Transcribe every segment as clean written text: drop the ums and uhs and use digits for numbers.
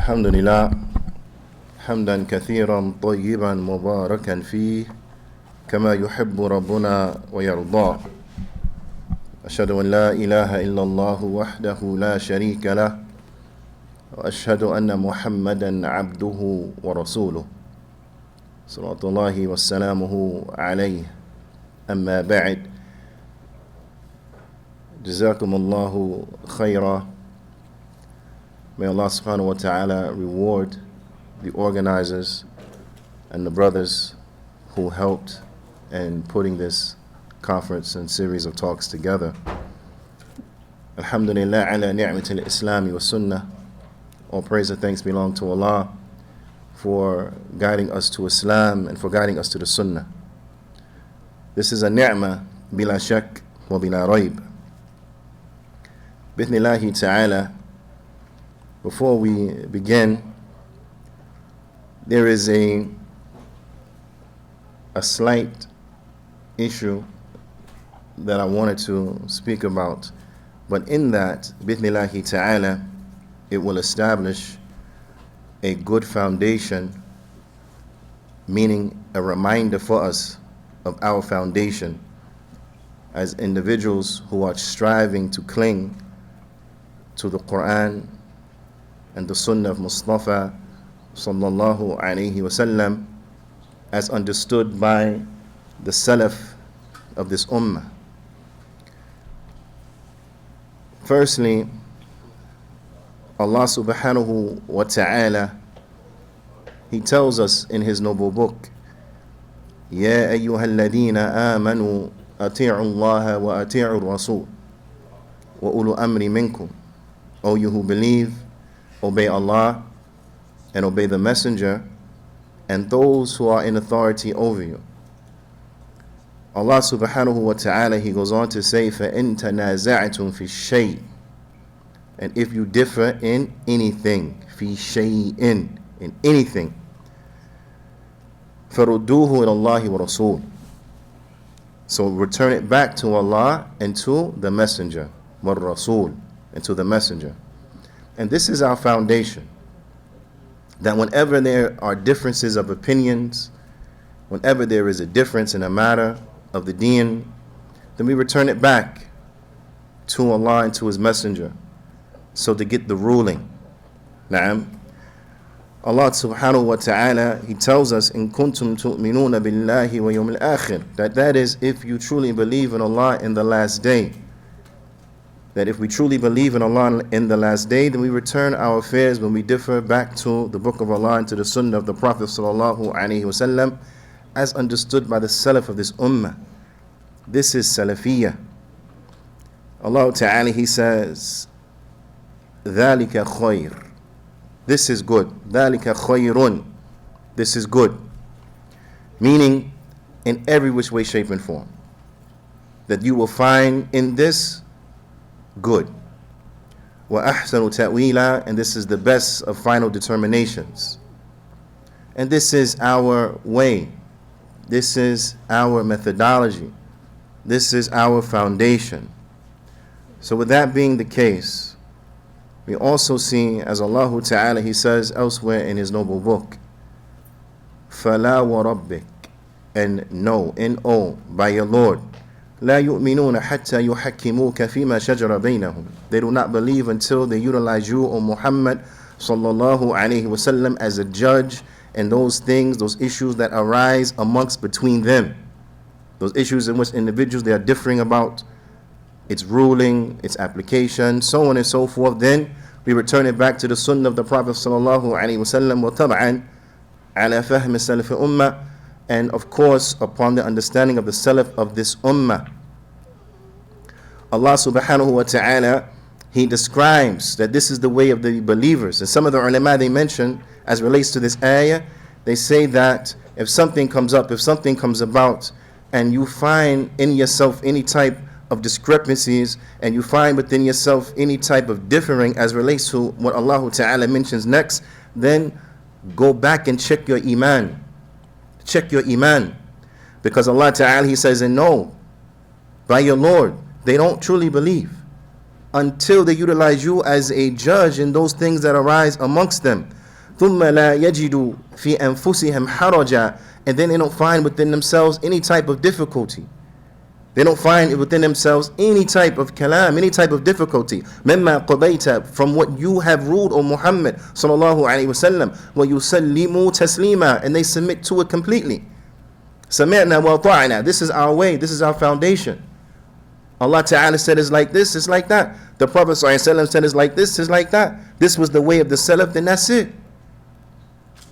الحمد لله حمدا كثيرا طيبا مباركا فيه كما يحب ربنا ويرضاه. أشهد أن لا إله إلا الله وحده لا شريك له وأشهد أن محمدا عبده ورسوله صلوات الله وسلامه عليه. أما بعد، جزاكم الله خيرا. May Allah subhanahu wa ta'ala reward the organizers and the brothers who helped in putting this conference and series of talks together. Alhamdulillah ala ni'matil islami wa sunnah. All praise and thanks belong to Allah for guiding us to Islam and for guiding us to the sunnah. This is a ni'mah bila shak wa bila raib. Bithnillahi ta'ala. Before we begin, there is a slight issue that I wanted to speak about, but in that, bithnillahi ta'ala, it will establish a good foundation, meaning a reminder for us of our foundation as individuals who are striving to cling to the Quran and the Sunnah of Mustafa sallallahu alayhi wasallam as understood by the Salaf of this ummah. Firstly, Allah subhanahu wa ta'ala, He tells us in His noble book, Ya ayyuhal ladina amanu ati'u Allah wa ati'u Rasul wa ulu amri minkum. O you who believe, obey Allah and obey the Messenger and those who are in authority over you. Allah subhanahu wa ta'ala, He goes on to say, فَإِن تَنَازَعْتُمْ فِي الشَّيْءِ, and if you differ in anything, فِي شَيْءٍ, in anything, فَرُدُّوهُ إِلَى اللَّهِ وَرَسُولِ, so return it back to Allah and to the Messenger, وَالرَّسُولِ, and to the Messenger. And this is our foundation, that whenever there are differences of opinions, whenever there is a difference in a matter of the deen, then we return it back to Allah and to His Messenger, so to get the ruling. Na'am. Allah subhanahu wa ta'ala, He tells us, in kuntum tu'minuna billahi wa yawmil akhir, that is, if you truly believe in Allah in the last day. That if we truly believe in Allah in the last day, then we return our affairs when we differ back to the book of Allah and to the sunnah of the Prophet sallallahu alaihi wasallam, as understood by the Salaf of this ummah. This is Salafiyyah. Allah Ta'ala, He says, ذَلِكَ خَيْرٌ, this is good. ذَلِكَ خَيْرٌ, this is good. Meaning, in every which way, shape, and form, that you will find in this good. وَأَحْسَنُ تَأْوِيلًا, and this is the best of final determinations. And this is our way. This is our methodology. This is our foundation. So with that being the case, we also see, as Allah Ta'ala, He says elsewhere in His noble book, فَلَا وَرَبِّكَ, and no, N-O, by your Lord, لا يؤمنون حتى يحكموك فيما شجر بينهم. They do not believe until they utilize you, O Muhammad sallallahu alayhi wasallam, as a judge in those things, those issues that arise amongst between them. Those issues in which individuals, they are differing about its ruling, its application, so on and so forth. Then we return it back to the sunnah of the Prophet sallallahu alayhi wasallam, وَطَبْعًا عَلَى فَهْمِ السَّلَفِ أُمَّةِ, and of course upon the understanding of the Salaf of this ummah. Allah subhanahu wa ta'ala, He describes that this is the way of the believers. And some of the ulama, they mention, as relates to this ayah, they say that if something comes up, if something comes about, and you find in yourself any type of discrepancies, and you find within yourself any type of differing as relates to what Allah Ta'ala mentions next, then go back and check your iman. Check your iman. Because Allah Ta'ala, He says, and no, by your Lord, they don't truly believe. until they utilize you as a judge in those things that arise amongst them. ثُمَّ لَا يَجِدُوا فِي أَنفُسِهِمْ حَرَجًا, and then they don't find within themselves any type of difficulty. They don't find within themselves any type of kalam, any type of difficulty. مِمَّا قَضَيْتَ, from what you have ruled, O Muhammad sallallahu alayhi wa sallam. وَيُسَلِّمُوا تَسْلِيمًا, and they submit to it completely. سَمِعْنَا وَطَعْنَا, this is our way, this is our foundation. Allah Ta'ala said it's like this, it's like that. The Prophet sallallahu alayhi wa sallam said it's like this, it's like that. This was the way of the Salaf, then that's it.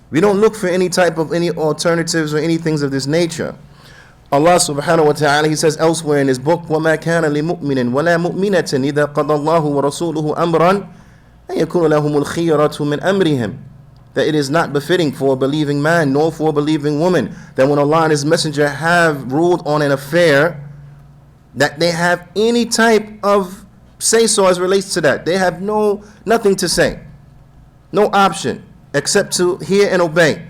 We don't look for any type of any alternatives or any things of this nature. Allah subhanahu wa ta'ala, He says elsewhere in His book, وَمَا كَانَ لِمُؤْمِنٍ وَلَا مُؤْمِنَةٍ إِذَا قَضَى اللَّهُ وَرَسُولُهُ أَمْرًا أَن يَكُونَ لَهُمُ الْخِيَرَةُ مِنْ أَمْرِهِمْ, that it is not befitting for a believing man nor for a believing woman that when Allah and His Messenger have ruled on an affair, that they have any type of say-so as relates to that. They have nothing to say, no option except to hear and obey.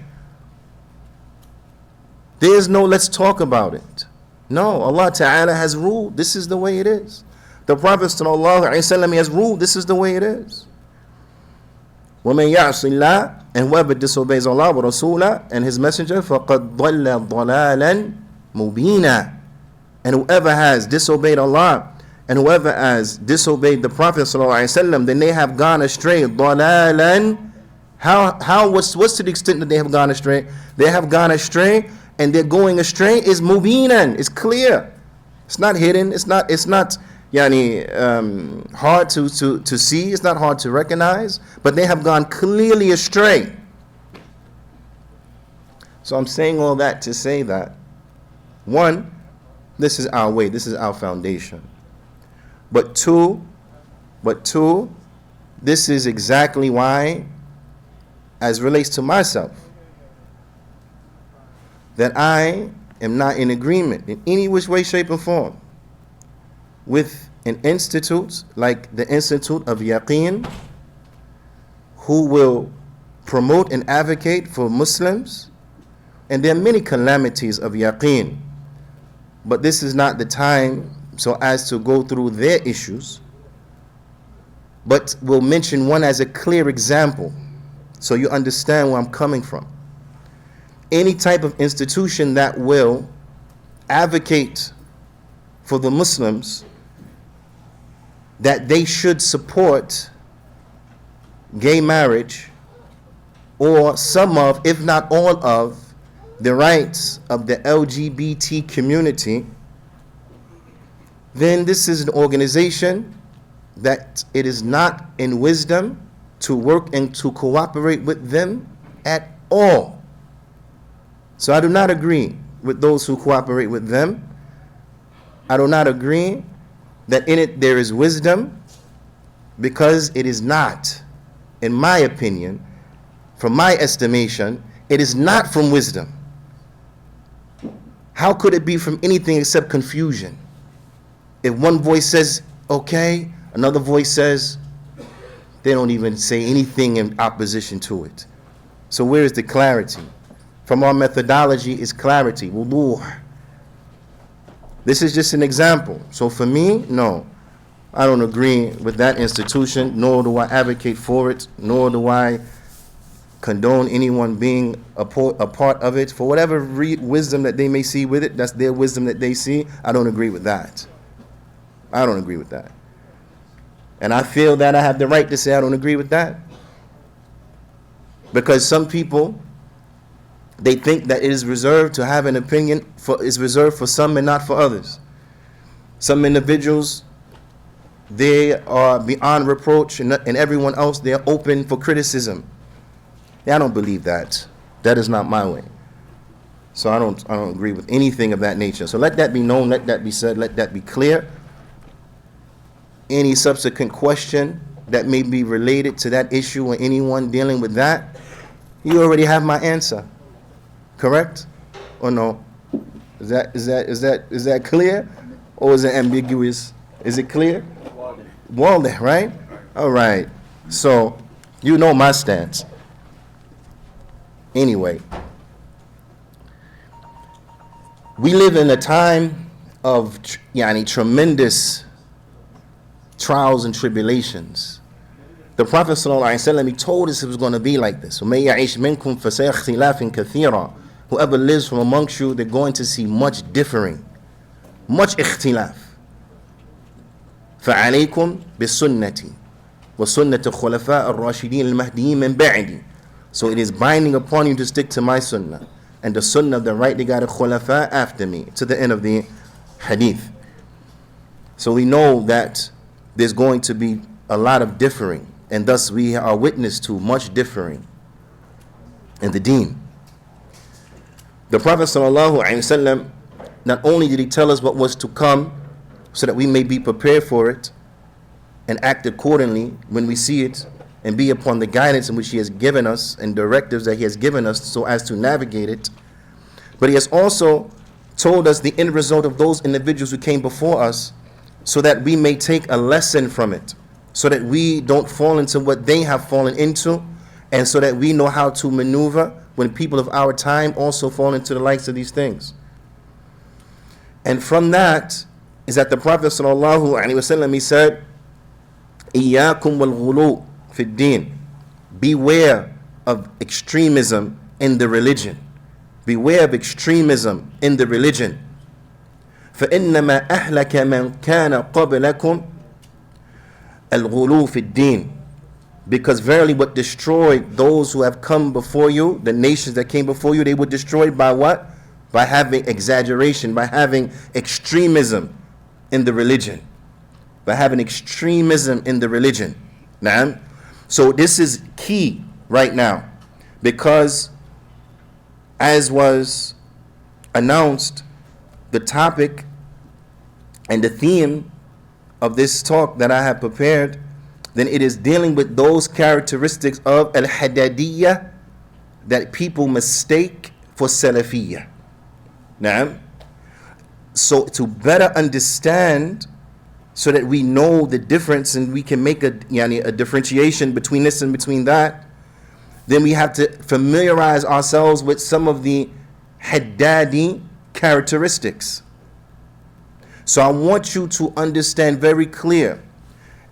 There is no let's talk about it. No, Allah Ta'ala has ruled, this is the way it is. The Prophet sallallahu alaihi wasallam has ruled, this is the way it is. وَمَنْ يَعْصِ اللَّهَ, and whoever disobeys Allah wa Rasulah and His Messenger, فَقَدْ ضَلَّ ضَلَالًا مُبِينًا, and whoever has disobeyed Allah and whoever has disobeyed the Prophet sallallahu alaihi wasallam, then they have gone astray. ضَلَالًا, what's to the extent that they have gone astray? They have gone astray, and they're going astray is mubinan, it's clear. It's not hidden, it's not hard to see, it's not hard to recognize, but they have gone clearly astray. So I'm saying all that to say that, one, this is our way, this is our foundation. But two, this is exactly why, as relates to myself, that I am not in agreement in any which way, shape, or form with an institute like the Institute of Yaqeen, who will promote and advocate for Muslims. And there are many calamities of Yaqeen, but this is not the time so as to go through their issues, but we'll mention one as a clear example so you understand where I'm coming from. Any type of institution that will advocate for the Muslims that they should support gay marriage or some of, if not all of, the rights of the LGBT community, then this is an organization that it is not in wisdom to work and to cooperate with them at all. So I do not agree with those who cooperate with them. I do not agree that in it there is wisdom, because it is not, in my opinion, from my estimation, it is not from wisdom. How could it be from anything except confusion? If one voice says, okay, another voice says, they don't even say anything in opposition to it. So where is the clarity? From our methodology is clarity, wuduh. This is just an example. So for me, no, I don't agree with that institution, nor do I advocate for it, nor do I condone anyone being a part of it. For whatever wisdom that they may see with it, that's their wisdom that they see. I don't agree with that. I don't agree with that. And I feel that I have the right to say I don't agree with that. Because some people, they think that it is reserved to have an opinion, is reserved for some and not for others. Some individuals, they are beyond reproach, and everyone else, they are open for criticism. I don't believe that. That is not my way. So I don't agree with anything of that nature. So let that be known, let that be said, let that be clear. Any subsequent question that may be related to that issue or anyone dealing with that, you already have my answer. Correct? Or no? Is that clear? Or is it ambiguous? Is it clear? Walden, right? All right. So you know my stance. Anyway, we live in a time of tremendous trials and tribulations. The Prophet ﷺ, he told us it was going to be like this. وَمَن يَعِشْ مِنْكُمْ فَسَيَرَى اخْتِلَافًا كَثِيرًا. Whoever lives from amongst you, they're going to see much differing, much ikhtilaf. فَعَلَيْكُمْ بِسُنَّتِي وَسُنَّةِ الخُّلَفَاءِ الرَّاشِدِينَ الْمَهْدِيِّينَ مِنْ بَعْدِي. So it is binding upon you to stick to my sunnah and the sunnah of the rightly guided khulafa after me, to the end of the hadith. So we know that there's going to be a lot of differing, and thus we are witness to much differing in the deen. The Prophet ﷺ, not only did he tell us what was to come so that we may be prepared for it and act accordingly when we see it, and be upon the guidance in which he has given us and directives that he has given us so as to navigate it, but he has also told us the end result of those individuals who came before us so that we may take a lesson from it, so that we don't fall into what they have fallen into, and so that we know how to maneuver when people of our time also fall into the likes of these things. And from that is that the Prophet ﷺ, he said, إِيَّاكُمْ وَالْغُلُوء فِي الدِّينِ. Beware of extremism in the religion. Beware of extremism in the religion. فَإِنَّمَا أَهْلَكَ مَنْ كَانَ قَبْلَكُمْ الْغُلُوء فِي الدِّينِ. Because verily what destroyed those who have come before you, the nations that came before you, they were destroyed by what? By having exaggeration, by having extremism in the religion. By having extremism in the religion. Now, so this is key right now, because as was announced, the topic and the theme of this talk that I have prepared, then it is dealing with those characteristics of Al-Haddadiyah that people mistake for Salafiyyah. Now, so to better understand, so that we know the difference and we can make a differentiation between this and between that, then we have to familiarize ourselves with some of the Haddadi characteristics. So I want you to understand very clear,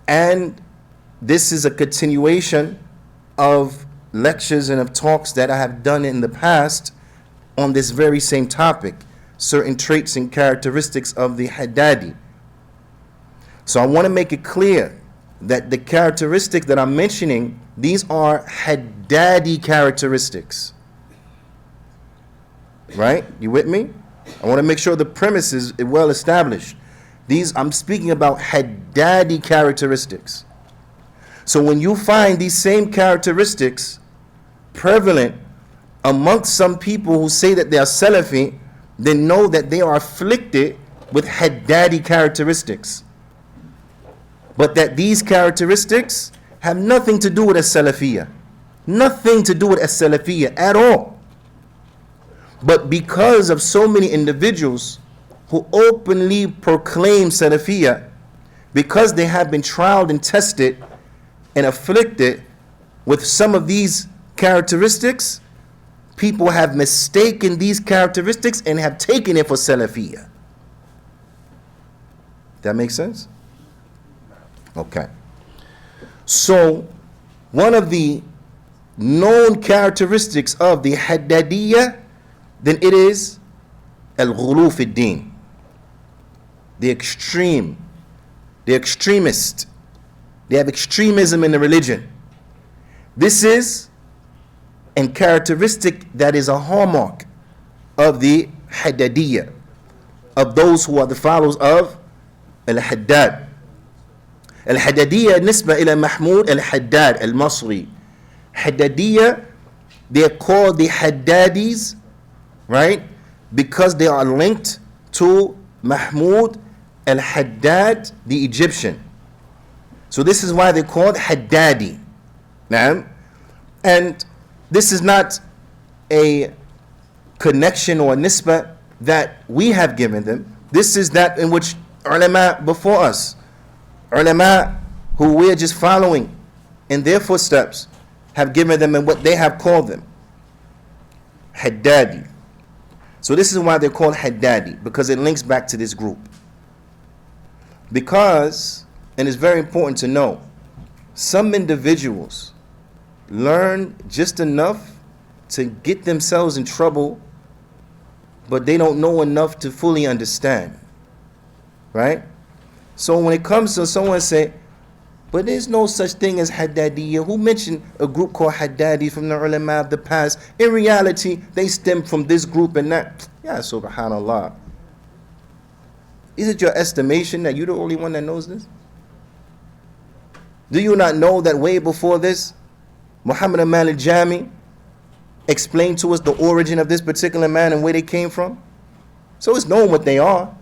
and this is a continuation of lectures and of talks that I have done in the past on this very same topic, certain traits and characteristics of the Haddadi. So I want to make it clear that the characteristics that I'm mentioning, these are Haddadi characteristics. Right? You with me? I want to make sure the premise is well established. I'm speaking about Haddadi characteristics. So when you find these same characteristics prevalent amongst some people who say that they are Salafi, then know that they are afflicted with Haddadi characteristics. But that these characteristics have nothing to do with a Salafiyyah. Nothing to do with a Salafiyyah at all. But because of so many individuals who openly proclaim Salafiyyah, because they have been trialed and tested and afflicted with some of these characteristics, people have mistaken these characteristics and have taken it for Salafiyyah. That makes sense? Okay. So, one of the known characteristics of the Haddadiyah, then it is al-ghulu fi din, the extreme, the extremist. They have extremism in the religion. This is a characteristic that is a hallmark of the Haddadiyah, of those who are the followers of al-Haddad. Al-Haddadiyah nisba ila Mahmud al-Haddad al-Masri. Haddadiyah, they are called the Haddadis, right? Because they are linked to Mahmud al-Haddad, the Egyptian. So this is why they're called Haddadi. Now, and this is not a connection or a nisbah that we have given them. This is that in which ulama before us, ulama who we are just following in their footsteps, have given them and what they have called them. Haddadi. So this is why they're called Haddadi, because it links back to this group. Because and it's very important to know, some individuals learn just enough to get themselves in trouble, but they don't know enough to fully understand. Right? So when it comes to someone say, but there's no such thing as Haddadiyah. Who mentioned a group called Haddadi from the ulama of the past? In reality, they stem from this group and that. Ya subhanallah. Is it your estimation that you're the only one that knows this? Do you not know that way before this, Muhammad al-Jami explained to us the origin of this particular man and where they came from? So it's known what they are.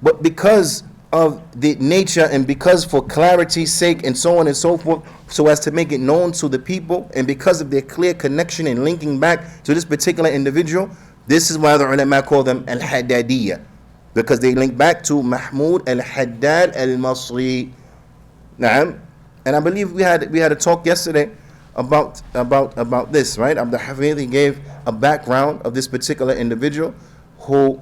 But because of the nature and because for clarity's sake and so on and so forth, so as to make it known to the people, and because of their clear connection and linking back to this particular individual, this is why the ulama call them al-Haddadiyah, because they link back to Mahmud al-Haddad al-Masri. Naam. And I believe we had a talk yesterday about this, right? Abdul Hafidh, he gave a background of this particular individual who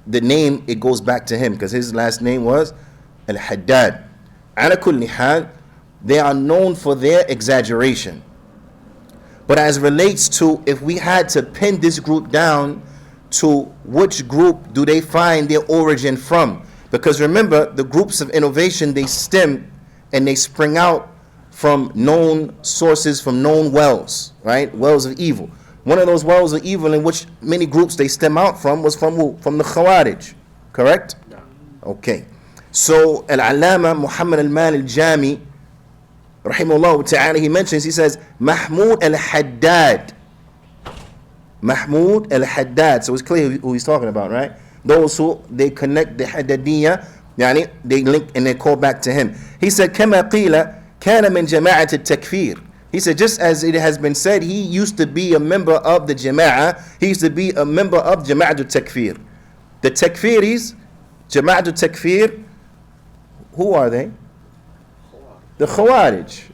the name, it goes back to him because his last name was Al-Haddad. Ala kulli hal, they are known for their exaggeration. But as relates to if we had to pin this group down to which group do they find their origin from? Because remember, the groups of innovation, they stem and they spring out from known sources, from known wells, right? Wells of evil. One of those wells of evil in which many groups they stem out from was from who? From the Khawarij, correct? Yeah. Okay. So Al-Allama Muhammad al-Jami, rahimahullah ta'ala, he mentions, he says, Mahmud al-Haddad. Mahmud al-Haddad. So it's clear who he's talking about, right? Those who they connect the Haddadiyah, yani they link and they call back to him. He said, كما قيل كان من جماعة التكفير. He said, just as it has been said, he used to be a member of the Jama'ah. He used to be a member of Jama'at al-Takfir. The Takfiris, Jama'at al-Takfir, who are they? The Khawarij.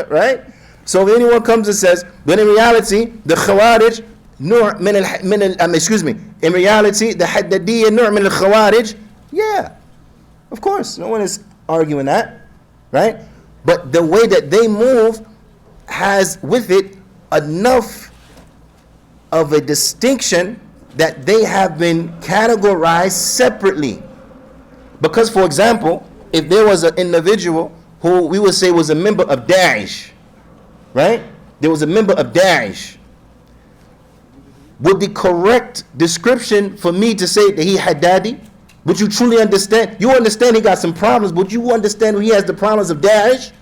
Right? So if anyone comes and says, but in reality, the Khawarij, in reality, the Haddadiyya, nur min al-Khawarij, yeah, of course, no one is arguing that, right? But the way that they move has with it enough of a distinction that they have been categorized separately. Because, for example, if there was an individual who we would say was a member of Daesh, right? There was a member of Daesh. Would the correct description for me to say that he Haddadi? Would you truly understand? You understand he got some problems, but you understand he has the problems of Daesh?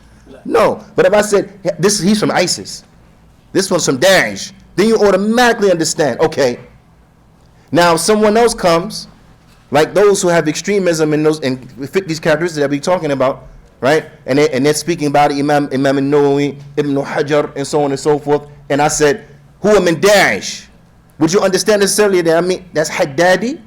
No. But if I said, he's from ISIS, this one's from Daesh, then you automatically understand, okay. Now someone else comes, like those who have extremism and fit these characteristics that we're talking about, right? And they're speaking about Imam al-Nawawi, Ibn Hajar, and so on and so forth. And I said, who am in Daesh? Would you understand necessarily that I mean that's Haddadi?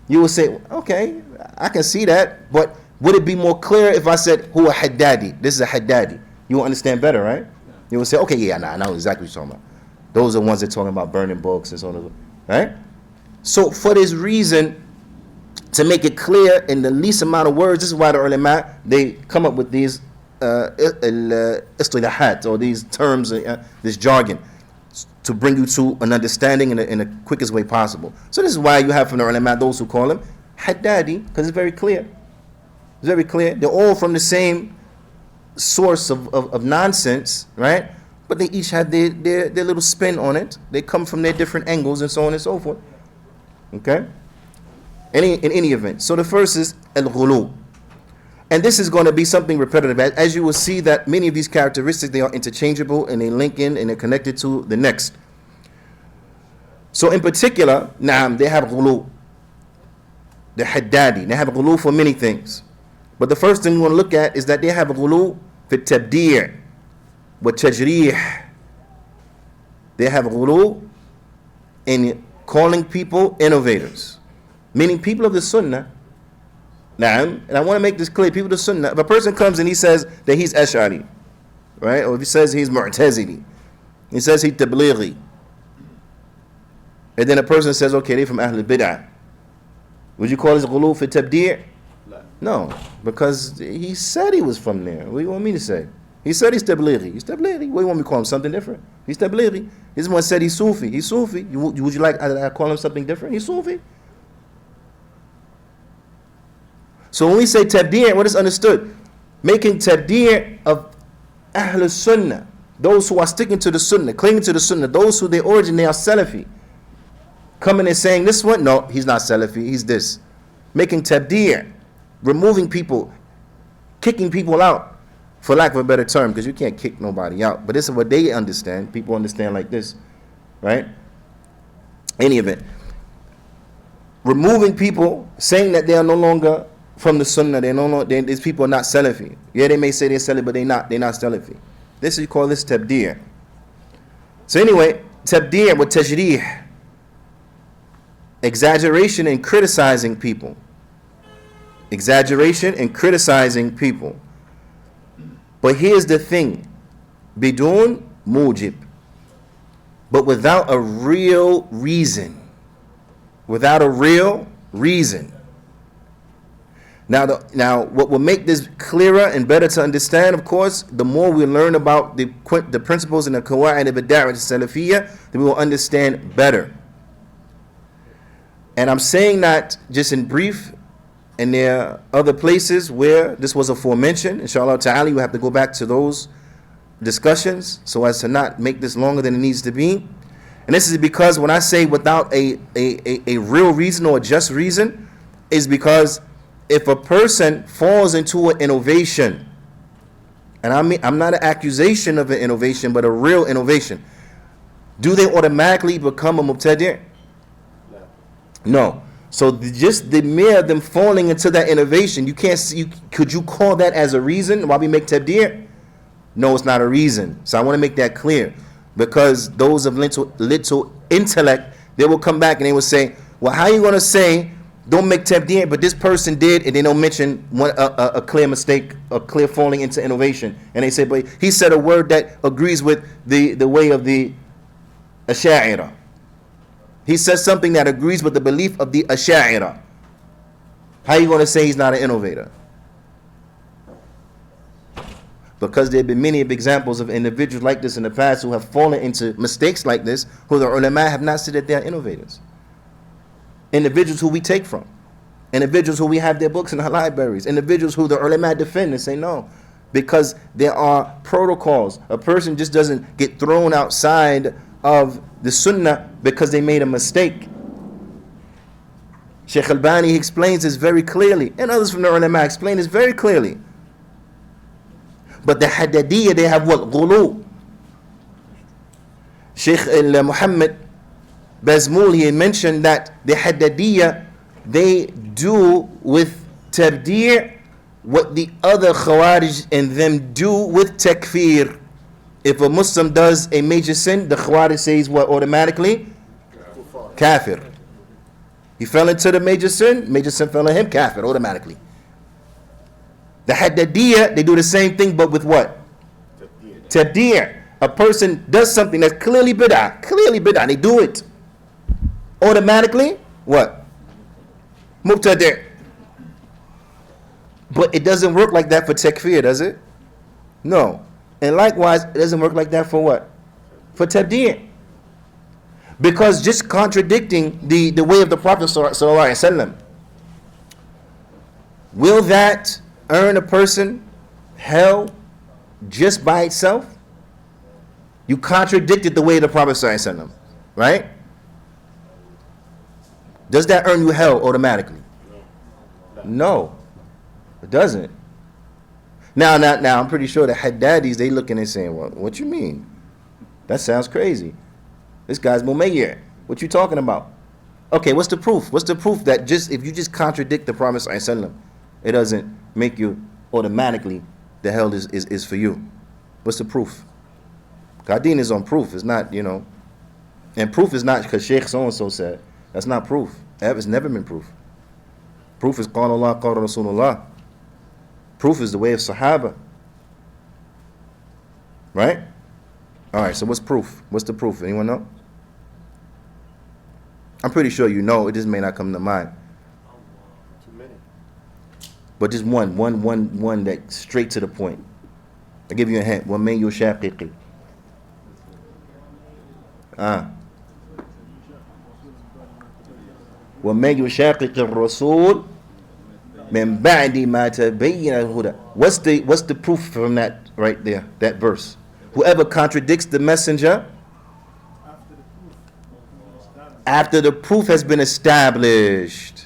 You would say, okay, I can see that, but would it be more clear if I said, who are Haddadi? This is a Haddadi. You will understand better, right? You will say, okay, yeah, I know exactly what you're talking about. Those are the ones that are talking about burning books and so on, right? So for this reason, to make it clear in the least amount of words, this is why the ulama, they come up with these istilahat, or these terms, this jargon, to bring you to an understanding in the quickest way possible. So this is why you have from the ulama those who call him Haddadi, because it's very clear. It's very clear. They're all from the same source of nonsense, right? But they each have their little spin on it. They come from their different angles and so on and so forth. Okay? In any event. So the first is al-ghulu. And this is going to be something repetitive. As you will see that many of these characteristics, they are interchangeable and they link in and they're connected to the next. So in particular, naam, they have ghulu. They're Haddadi. They have ghulu for many things. But the first thing we want to look at is that they have ghulu fi tabdi' wa tajrih. They have ghulu in calling people innovators. Meaning people of the Sunnah. Naam, and I want to make this clear, people of the Sunnah, if a person comes and he says that he's Ash'ari, right? Or if he says he's Mu'tazili, he says he's Tablighi, and then a person says, okay, they're from Ahlul Bid'ah, would you call this ghulu fi tabdi'? No, because he said he was from there. What do you want me to say? He said he's Tablighi. He's Tablighi. What do you want me to call him? Something different? He's Tablighi. This one said he's Sufi. He's Sufi. Would you like I call him something different? He's Sufi. So when we say Tabdi', what is understood? Making Tabdi' of Ahl Sunnah, those who are sticking to the Sunnah, clinging to the Sunnah, those who they origin, they are Salafi. Coming and saying this one, no, he's not Salafi, he's this. Making Tabdi', removing people, kicking people out, for lack of a better term, because you can't kick nobody out. But this is what they understand. People understand like this, right? Any event. Removing people, saying that they are no longer from the Sunnah, these people are not Salafi. Yeah, they may say they're Salafi, but they're not Salafi. This is, you call this Tabdi'. So anyway, Tabdi' with Tajrih, exaggeration and criticizing people. Exaggeration and criticizing people. But here's the thing, bidun mujib, but without a real reason. Without a real reason. Now, what will make this clearer and better to understand, of course, the more we learn about the principles in the Qawa'id of Ad-Da'wah Salafiyyah, then we will understand better. And I'm saying that just in brief, and there are other places where this was aforementioned. Inshallah ta'ala, we have to go back to those discussions so as to not make this longer than it needs to be. And this is because when I say without a real reason or a just reason, is because if a person falls into an innovation, and I'm not an accusation of an innovation, but a real innovation, do they automatically become a mubtadi'? No. So just the mere them falling into that innovation, you can't see. Could you call that as a reason why we make tabdi'? No, it's not a reason. So I want to make that clear, because those of little intellect, they will come back and they will say, well, how are you going to say don't make tabdi', but this person did, and they don't mention a clear mistake, a clear falling into innovation, and they say, but he said a word that agrees with the way of the Ash'ariyah. He says something that agrees with the belief of the Ash'ariyah. How are you going to say he's not an innovator? Because there have been many examples of individuals like this in the past who have fallen into mistakes like this, who the ulama have not said that they are innovators. Individuals who we take from. Individuals who we have their books in our libraries. Individuals who the ulama defend and say no. Because there are protocols. A person just doesn't get thrown outside of the Sunnah because they made a mistake. Shaykh Albani explains this very clearly, and others from the ulama explain this very clearly. But the Haddadiyah, they have what? Ghulu. Shaykh Muhammad Bazmul, he mentioned that the Haddadiyah, they do with tabdi' what the other Khawarij and them do with takfir. If a Muslim does a major sin, the Khawarij says what automatically? Kafir. He fell into the major sin fell on him, kafir automatically. The Haddadiyah, they do the same thing, but with what? Tabdi'. A person does something that's clearly bid'ah, they do it. Automatically, what? Mubtadi'. But it doesn't work like that for takfir, does it? No. And likewise, it doesn't work like that for what? For tabdi'. Because just contradicting the way of the Prophet sallallahu alaihi wasallam, will that earn a person hell just by itself? You contradicted the way of the Prophet sallallahu alaihi wasallam, right? Does that earn you hell automatically? No, it doesn't. Now, I'm pretty sure the Haddadis, they looking and saying, well, what you mean? That sounds crazy. This guy's Mumayyir. What you talking about? Okay, what's the proof? What's the proof that just if you just contradict the Prophet ﷺ, it doesn't make you automatically the hell is for you? What's the proof? Qadeen is on proof. It's not, and proof is not because Sheikh so-and-so said. That's not proof. It's never been proof. Proof is Qala Allah, Qala Rasulullah. Proof is the way of Sahaba. Right? Alright, so what's proof? What's the proof? Anyone know? I'm pretty sure you know. It just may not come to mind. Too many. But just one that straight to the point. I'll give you a hint. وَمَن يُشَاقِقِ وَمَن يُشَاقِقِ الرَّسُولِ مِن بَعْدِ مَا تَبَيَّنَ الْهُدَى. What's the proof from that right there, that verse? Whoever contradicts the messenger after the proof has been established.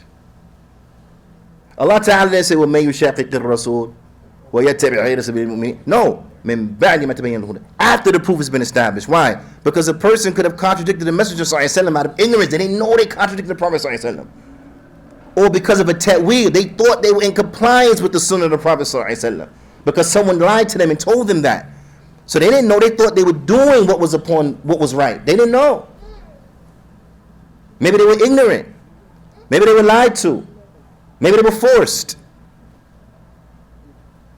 Allah Ta'ala didn't say, وَمَن يُشَاقِقِ الرَّسُولِ وَيَتَّبِعْ غَيْرَ سَبِيلِ الْمُؤْمِنِينَ. No. مِن بَعْدِ مَا تَبَيَّنَ الْهُدَى. After the proof has been established. Why? Because a person could have contradicted the Messenger ﷺ out of ignorance. They didn't know they contradicted the Prophet ﷺ. Or because of a ta'weel. They thought they were in compliance with the Sunnah of the Prophet ﷺ. Because someone lied to them and told them that. So they didn't know. They thought they were doing what was right. They didn't know. Maybe they were ignorant. Maybe they were lied to. Maybe they were forced.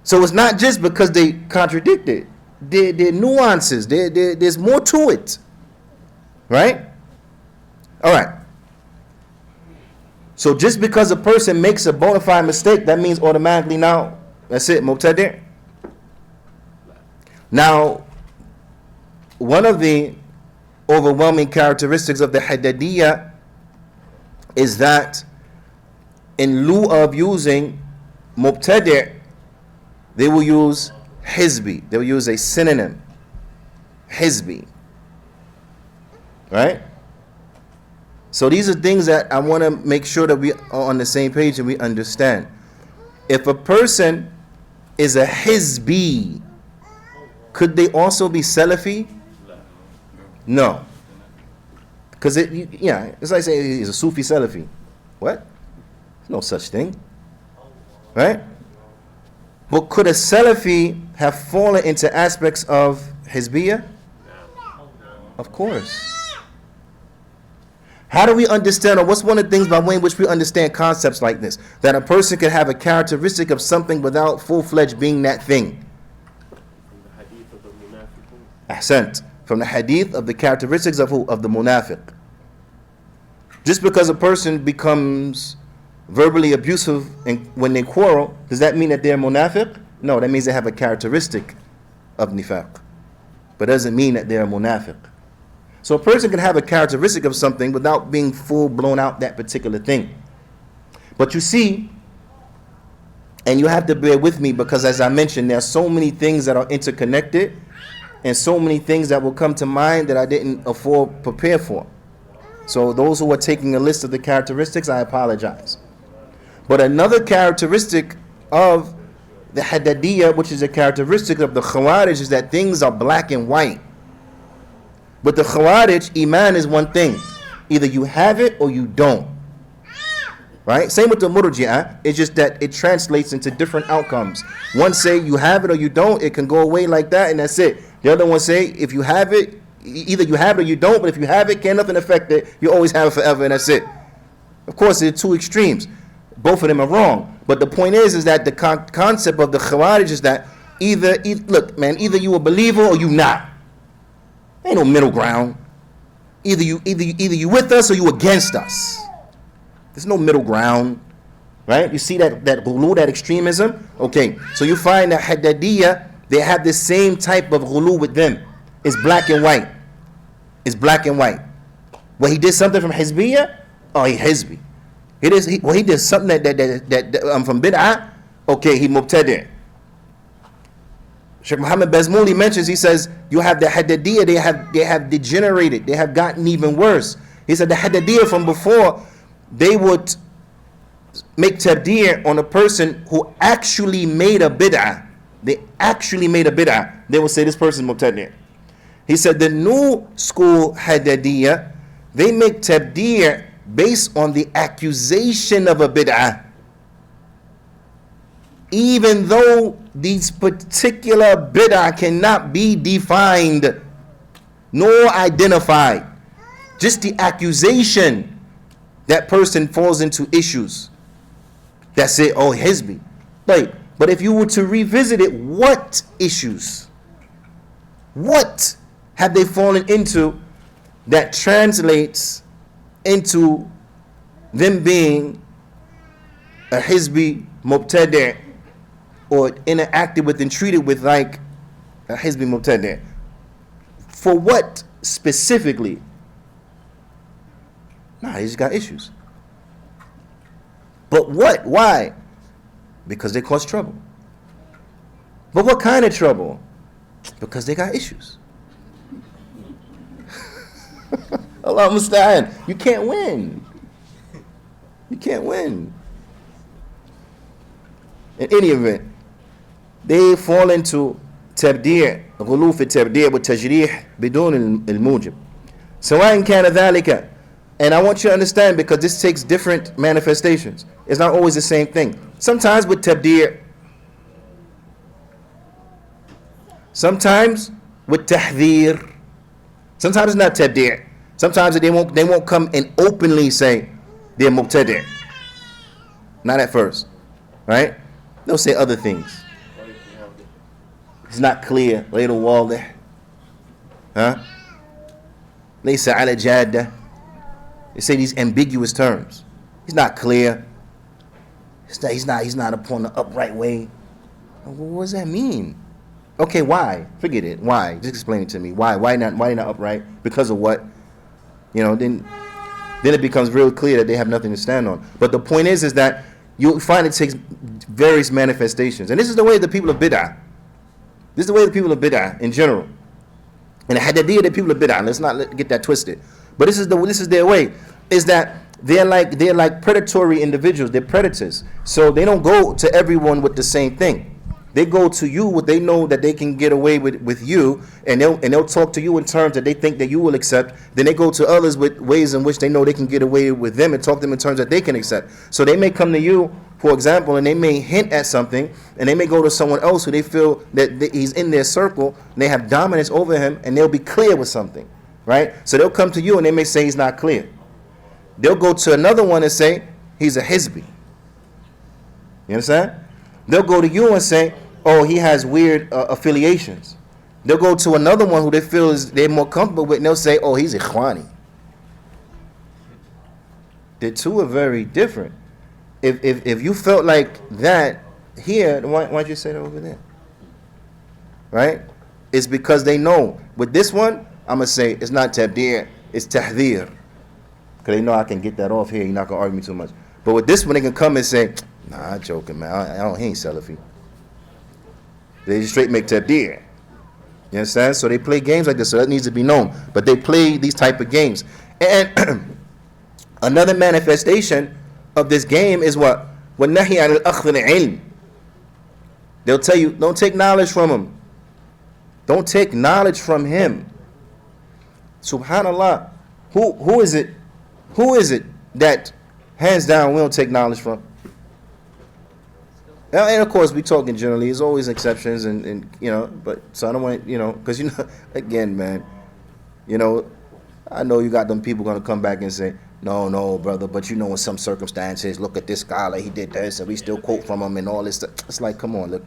So it's not just because they contradicted. There are nuances. There's more to it. Right? All right. So just because a person makes a bona fide mistake, that means automatically now, that's it, mubtadi'. Now, one of the overwhelming characteristics of the Haddadiyah is that in lieu of using mubtadi', they will use hizbi. They will use a synonym, hizbi. Right? So these are things that I want to make sure that we are on the same page and we understand. If a person is a hizbi, could they also be Salafi? No. Because it's like saying he's a Sufi Salafi. What? There's no such thing. Right? But could a Salafi have fallen into aspects of Hizbiyah? Of course. How do we understand, or what's one of the things by way in which we understand concepts like this? That a person can have a characteristic of something without full-fledged being that thing. Ahsant. From the hadith of the characteristics of who? Of the munafiq. Just because a person becomes verbally abusive and when they quarrel, does that mean that they're munafiq? No, that means they have a characteristic of nifaq. But doesn't mean that they're a munafiq. So a person can have a characteristic of something without being full blown out that particular thing. But you see, and you have to bear with me because as I mentioned, there are so many things that are interconnected and so many things that will come to mind that I didn't prepare for. So those who are taking a list of the characteristics, I apologize. But another characteristic of the Haddadiyah, which is a characteristic of the Khawarij, is that things are black and white. But the Khawarij, Iman is one thing. Either you have it or you don't. Right? Same with the Murji'ah. It's just that it translates into different outcomes. One say you have it or you don't. It can go away like that and that's it. The other one say if you have it, either you have it or you don't. But if you have it, can't nothing affect it. You always have it forever and that's it. Of course, there are two extremes. Both of them are wrong. But the point is that the concept of the Khawarij is that either you a believer or you not. Ain't no middle ground. Either you with us or you against us. There's no middle ground, right? You see that ghulu, that extremism? Okay, so you find that Haddadiyah, they have the same type of ghulu with them. It's black and white. It's black and white. Well, he did something from Hizbiyah? Oh, he Hizbi. He did something that from Bid'ah? Okay, he Mubtadi'. Sheikh Muhammad Bazmuli mentions, he says, you have the Haddadiyah, they have degenerated, they have gotten even worse. He said the Haddadiyah from before, they would make tabdi' on a person who actually made a bid'ah. They actually made a bid'ah. They will say this person is mubtadi'. He said the new school Haddadiyah, they make tabdi' based on the accusation of a bid'ah. Even though these particular bid'ah cannot be defined nor identified. Just the accusation. That person falls into issues. That's it. Oh, Hizbi. But if you were to revisit it, what issues? What have they fallen into that translates into them being a hizbi mubtadi' or interacted with and treated with like a hizbi mubtadi'. For what specifically? Nah, he just got issues. But what? Why? Because they cause trouble. But what kind of trouble? Because they got issues. Allah musta'an. You can't win. You can't win. In any event, they fall into tabdi', غلو في التبديع والتجريح بدون الموجب. سواء كان ذلك, and I want you to understand, because this takes different manifestations. It's not always the same thing. Sometimes with tabdi', sometimes with tahdhir, sometimes it's not tabdi'. Sometimes they won't come and openly say they're mubtadi'. Not at first, right? They'll say other things. It's not clear. Lay the wall there. Huh? Laysa ala jadda. They say these ambiguous terms. He's not clear. He's not upon the upright way. What does that mean? Okay, why? Forget it. Why? Just explain it to me. Why? Why not upright? Because of what? You know, then it becomes real clear that they have nothing to stand on. But the point is that you'll find it takes various manifestations. And this is the way the people of bid'ah. This is the way the people of bid'ah in general. And the Haddadiyah, the people of bid'ah. Let's not get that twisted. But this is their way. Is that they're like predatory individuals. They're predators. So they don't go to everyone with the same thing. They go to you what they know that they can get away with you, and they'll talk to you in terms that they think that you will accept. Then they go to others with ways in which they know they can get away with them and talk to them in terms that they can accept. So they may come to you, for example, and they may hint at something, and they may go to someone else who they feel that he's in their circle, and they have dominance over him, and they'll be clear with something, right? So they'll come to you and they may say he's not clear. They'll go to another one and say he's a hizbi. You understand? They'll go to you and say, oh, he has weird affiliations. They'll go to another one who they feel they're more comfortable with, and they'll say, oh, he's Ikhwani. The two are very different. If you felt like that here, why'd you say that over there? Right? It's because they know. With this one, I'm going to say it's not tabdi', it's tahdhir. Because they know I can get that off here. You're not going to argue me too much. But with this one, they can come and say, nah, I'm joking, man. He ain't Salafi. They just straight make tabdi'. You understand? So they play games like this. So that needs to be known. But they play these type of games. And another manifestation of this game is what? وَالنَّهِي عَنِ الْأَخْذِ الْعِلْمِ. They'll tell you, don't take knowledge from him. Don't take knowledge from him. Subhanallah. Who is it? Who is it that hands down we don't take knowledge from? And of course, we talking generally. There's always exceptions, and you know. But so I don't want because again, man, I know you got them people gonna come back and say, no, brother. But in some circumstances, look at this scholar. He did this, and we still quote from him and all this stuff. It's like, come on, look,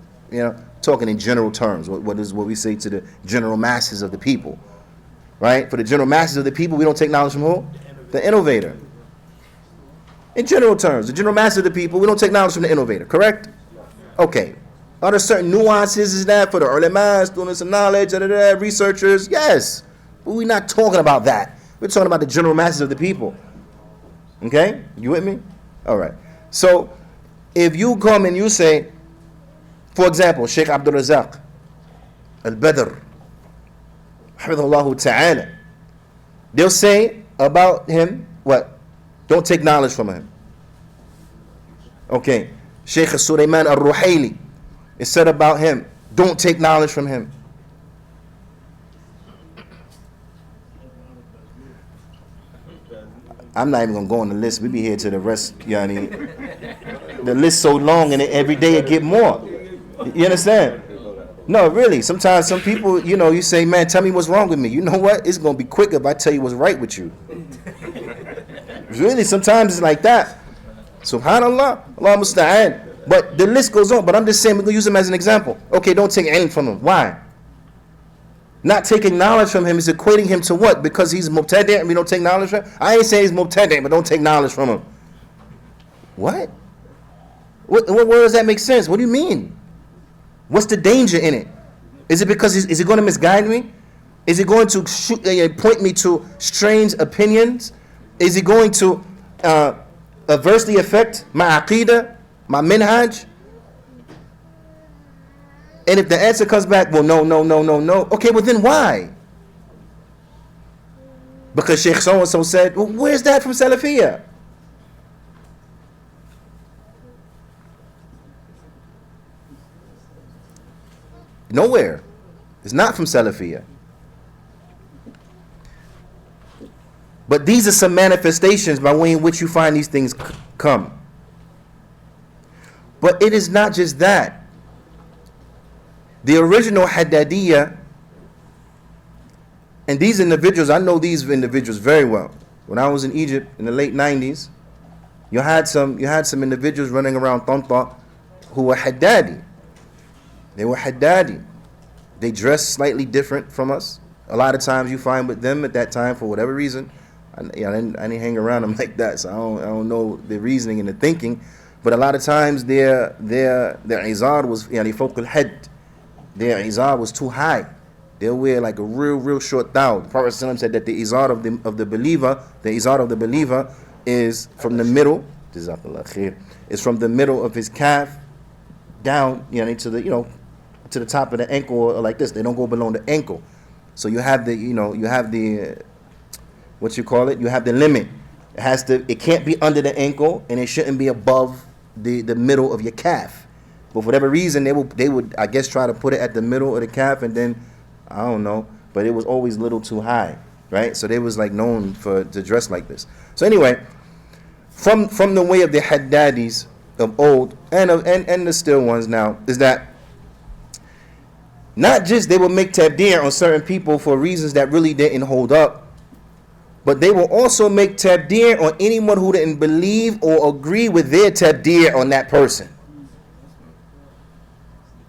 talking in general terms. What we say to the general masses of the people, right? For the general masses of the people, we don't take knowledge from who? The innovator. In general terms, the general masses of the people, we don't take knowledge from the innovator. Correct? Okay. Are there certain nuances is that for the ulama, students of knowledge, researchers? Yes. But we're not talking about that. We're talking about the general masses of the people. Okay? You with me? All right. So, if you come and you say, for example, Sheikh Abdul Razak al-Badr, hafidhahullah ta'ala, they'll say about him, what? Don't take knowledge from him. Okay. Sheikh Sulaiman al-Ruhaili, it said about him, don't take knowledge from him. I'm not even going to go on the list. We be here to the rest, Juyaanee. The list so long, and every day it get more. You understand? No, really. Sometimes some people, you say, man, tell me what's wrong with me. You know what? It's going to be quicker if I tell you what's right with you. Really, sometimes it's like that. Subhanallah, Allah musta'an. But the list goes on. But I'm just saying, we're going to use him as an example. Okay, don't take ilm from him. Why? Not taking knowledge from him is equating him to what? Because he's mubtadi' and we don't take knowledge from him? I ain't saying he's mubtadi', but don't take knowledge from him. What? What word does that make sense? What do you mean? What's the danger in it? Is it because is it going to misguide me? Is it going to point me to strange opinions? Is it going to adversely affect my aqidah, my minhaj? And if the answer comes back, well, no, okay, well then why? Because Sheikh so-and-so said, well, where's that from Salafiyyah? Nowhere. It's not from Salafiyyah. But these are some manifestations by way in which you find these things come. But it is not just that. The original Haddadiyah, and these individuals, I know these individuals very well. When I was in Egypt in the late 90s, you had some individuals running around Tanta who were Haddadi. They were Haddadi. They dressed slightly different from us. A lot of times you find with them at that time, for whatever reason, I didn't hang around them like that, so I don't know the reasoning and the thinking. But a lot of times their izar was fawq al-hadd. Their izar was too high. They'll wear like a real short towel. The Prophet ﷺ said that the izar of the believer is from the middle. Is from the middle of his calf down, to the top of the ankle, or like this. They don't go below the ankle. So you have the what you call it? You have the limit. It can't be under the ankle, and it shouldn't be above the middle of your calf. But for whatever reason, they would I guess try to put it at the middle of the calf, and then I don't know, but it was always a little too high, right? So they was like known to dress like this. So anyway, from the way of the Haddadis of old and the still ones now, is that not just they will make tabdir on certain people for reasons that really didn't hold up, but they will also make tabdir on anyone who didn't believe or agree with their tabdir on that person.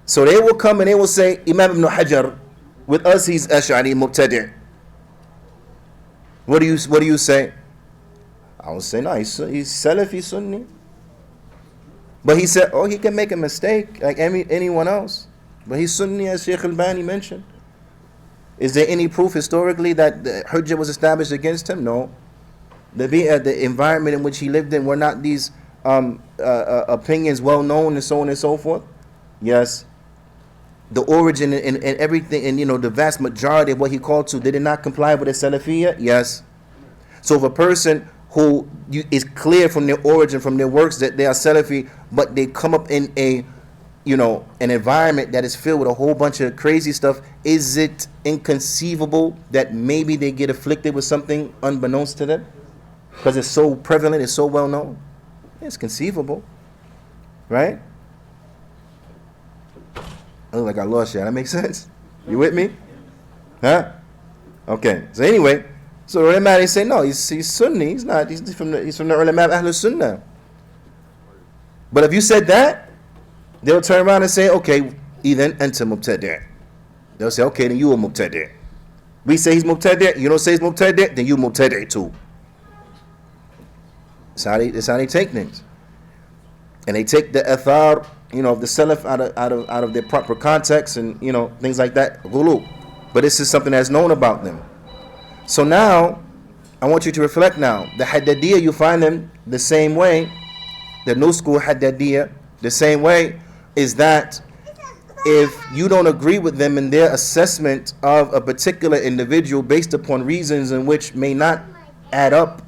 So they will come and they will say, Imam ibn Hajar, with us he's Ash'ari Mubtadi'. What do you say? I will say, no, he's Salafi Sunni. But he said, he can make a mistake like anyone else. But he's Sunni, as Sheikh Albani mentioned. Is there any proof historically that the Hujjah was established against him? No. The environment in which he lived in were not these opinions well known and so on and so forth? Yes. The origin and everything, and the vast majority of what he called to, they did not comply with the Salafiyyah? Yes. So if a person who is clear from their origin, from their works, that they are Salafi, but they come up in an environment that is filled with a whole bunch of crazy stuff, is it inconceivable that maybe they get afflicted with something unbeknownst to them? Because it's so prevalent, it's so well known. It's conceivable. Right? I look like I lost you. That makes sense? You with me? Huh? Okay. So anyway, so the ulama, they say, no, he's Sunni. He's not. He's from the ulama of Ahlul Sunnah. But if you said that, they'll turn around and say, okay, then anta mubtadi'. They'll say, okay, then you a mubtadi'. We say he's mubtadi', you don't say he's mubtadi', then you mubtadi' too. That's how they take things. And they take the athar, of the Salaf out of their proper context, and things like that. Ghulu. But this is something that's known about them. So now, I want you to reflect now. The Haddadiyah, you find them the same way. The new school Haddadiyah, the same way, is that if you don't agree with them in their assessment of a particular individual based upon reasons in which may not add up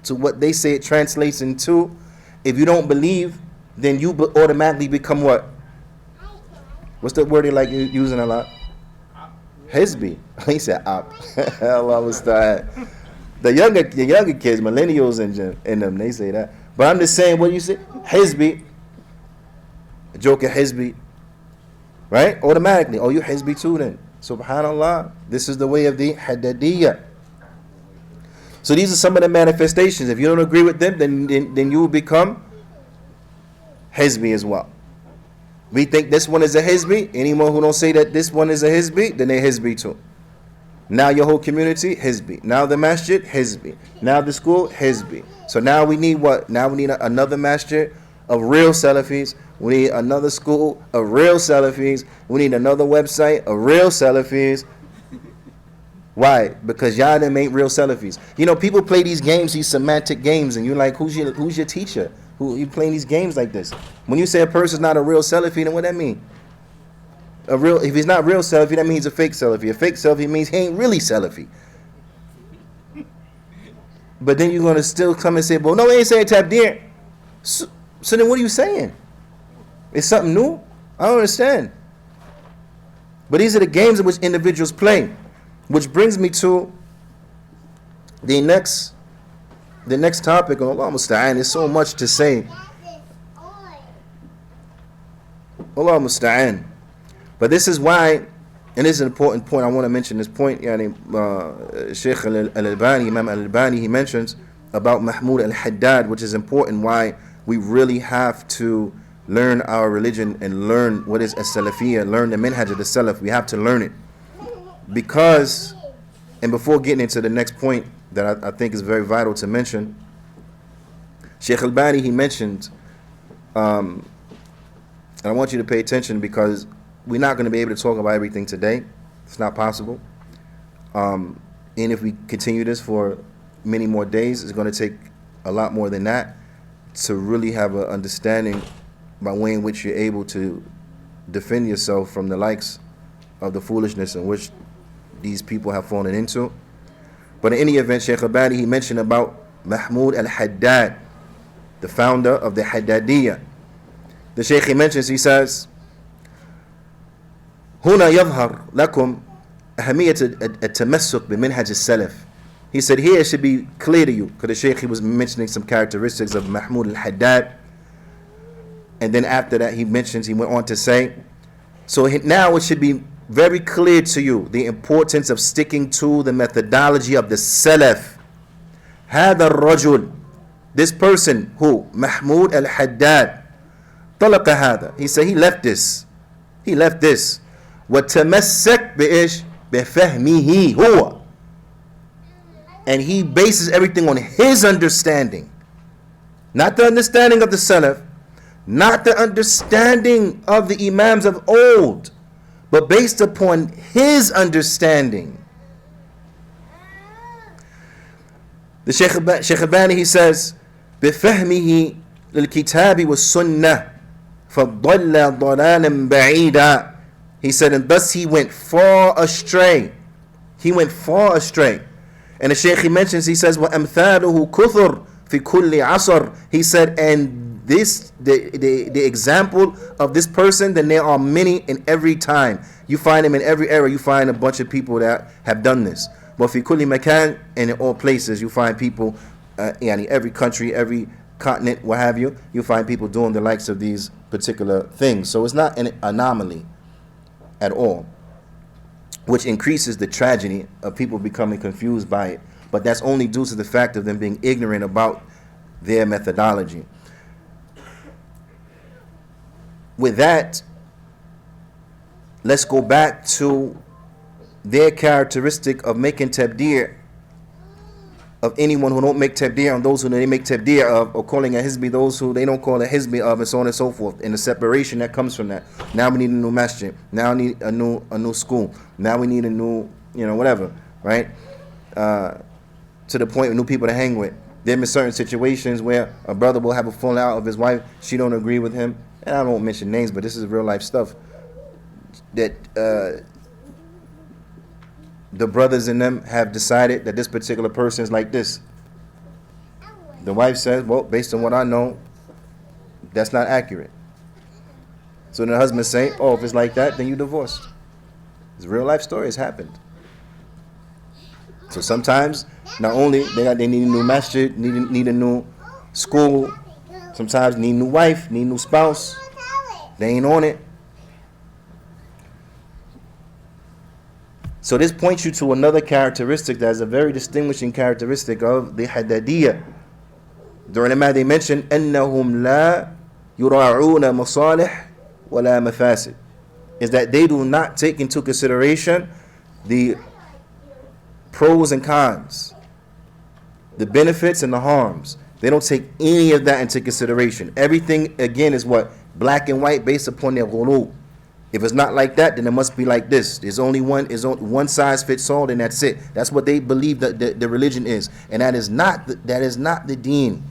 to what they say it translates into, if you don't believe, then you automatically become what? What's the word they like using a lot? Hizbi. He said op. Allah was that. The younger kids, millennials and them, they say that. But I'm just saying, what you say? Hizbi. A joker Hizbi. Right? Automatically. Oh, you Hizbi too then. Subhanallah. This is the way of the Haddadiyah. So these are some of the manifestations. If you don't agree with them, then you will become Hizbi as well. We think this one is a Hizbi. Anyone who don't say that this one is a Hizbi, then they're Hizbi too. Now your whole community, Hizbi. Now the masjid, Hizbi. Now the school, Hizbi. So now we need what? Now we need another masjid, of real Salafis. We need another school of real Salafis. We need another website of real Salafis. Why? Because y'all them ain't real Salafis. You know, people play these games, these semantic games, and you're like, who's your teacher? Who you playing these games like this? When you say a person's not a real Salafi, then what that mean? If he's not real Salafi, that means he's a fake Salafi. A fake Salafi means he ain't really Salafi. But then you're gonna still come and say, well, no, we ain't saying tabdir. So then what are you saying? It's something new? I don't understand. But these are the games in which individuals play. Which brings me to the next topic. Allah musta'an. There's so much to say. Allah musta'an. But this is why, and this is an important point. I want to mention this point. Sheikh Al-Albani, Imam Al-Albani, he mentions about Mahmud Al-Haddad, which is important. Why we really have to learn our religion and learn what is as-Salafiyyah, learn the minhaj of the Salaf. We have to learn it. Because, and before getting into the next point that I think is very vital to mention, Sheikh Al-Albani, he mentioned, and I want you to pay attention because we're not going to be able to talk about everything today. It's not possible. And if we continue this for many more days, it's going to take a lot more than that to really have an understanding by way in which you're able to defend yourself from the likes of the foolishness in which these people have fallen into. But in any event, Sheikh Abadi, he mentioned about Mahmud al-Haddad, the founder of the Haddadiyah. The Sheikh, he mentions, he says, هنا يظهر لكم أهمية التمسك بمنهج السلف. He said here it should be clear to you, because the Sheikh, he was mentioning some characteristics of Mahmud al-Haddad, and then after that he went on to say, so now it should be very clear to you the importance of sticking to the methodology of the Salaf. هذا الرجل, this person who Mahmud al-Haddad, طلق هذا, he said he left this وتمسك بإيش بفهمه هو, and he bases everything on his understanding, not the understanding of the Salaf, not the understanding of the Imams of old, but based upon his understanding. The Sheikh Albani, he says, بفهمه للكتاب والسنة فضل ضلالا بعيدا. He said, and thus he went far astray. And the Sheikh, he mentions, he says, وَأَمْثَالُهُ كُثُرْ فِي كُلِّ عَصْرٍ. He said, and this, the example of this person, then there are many in every time. You find them in every era. You find a bunch of people that have done this. But فِي كُلِّ مَكَانٍ, and in all places, you find people, every country, every continent, what have you, you find people doing the likes of these particular things. So it's not an anomaly at all, which increases the tragedy of people becoming confused by it. But that's only due to the fact of them being ignorant about their methodology. With that, let's go back to their characteristic of making tabdir of anyone who don't make tabdir, on those who they make tabdir of, or calling a hizbi those who they don't call a hizbi of, and so on and so forth, and the separation that comes from that. Now we need a new masjid, now we need a new school, now we need a new, whatever, right? To the point of new people to hang with. There have been certain situations where a brother will have a falling out of his wife, she don't agree with him, and I don't mention names, but this is real life stuff, that the brothers in them have decided that this particular person is like this. The wife says, well, based on what I know, that's not accurate. So the husband say, oh, if it's like that, then you divorced. It's a real life story. It's happened. So sometimes, not only they need a new masjid, need a new school, sometimes need a new wife, need a new spouse. They ain't on it. So this points you to another characteristic that is a very distinguishing characteristic of the Haddadiyah. The ulama, they mention أنهم لا يراعون مصالح ولا مفاسد, is that they do not take into consideration the pros and cons, the benefits and the harms. They don't take any of that into consideration. Everything, again, is what? Black and white based upon their ghulub. If it's not like that, then it must be like this. There's only one size fits all, and that's it. That's what they believe that the religion is. And that is not the deen.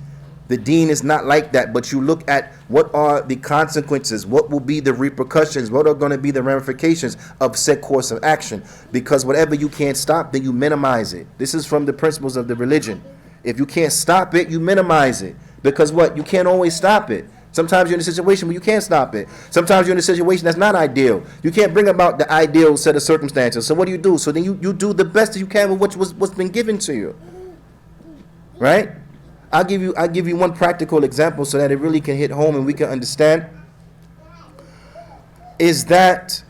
The deen is not like that. But you look at what are the consequences, what will be the repercussions, what are going to be the ramifications of said course of action. Because whatever you can't stop, then you minimize it. This is from the principles of the religion. If you can't stop it, you minimize it. Because what? You can't always stop it. Sometimes you're in a situation where you can't stop it. Sometimes you're in a situation that's not ideal. You can't bring about the ideal set of circumstances. So what do? So then you do the best that you can with what's been given to you. Right? I'll give you one practical example so that it really can hit home and we can understand. Is that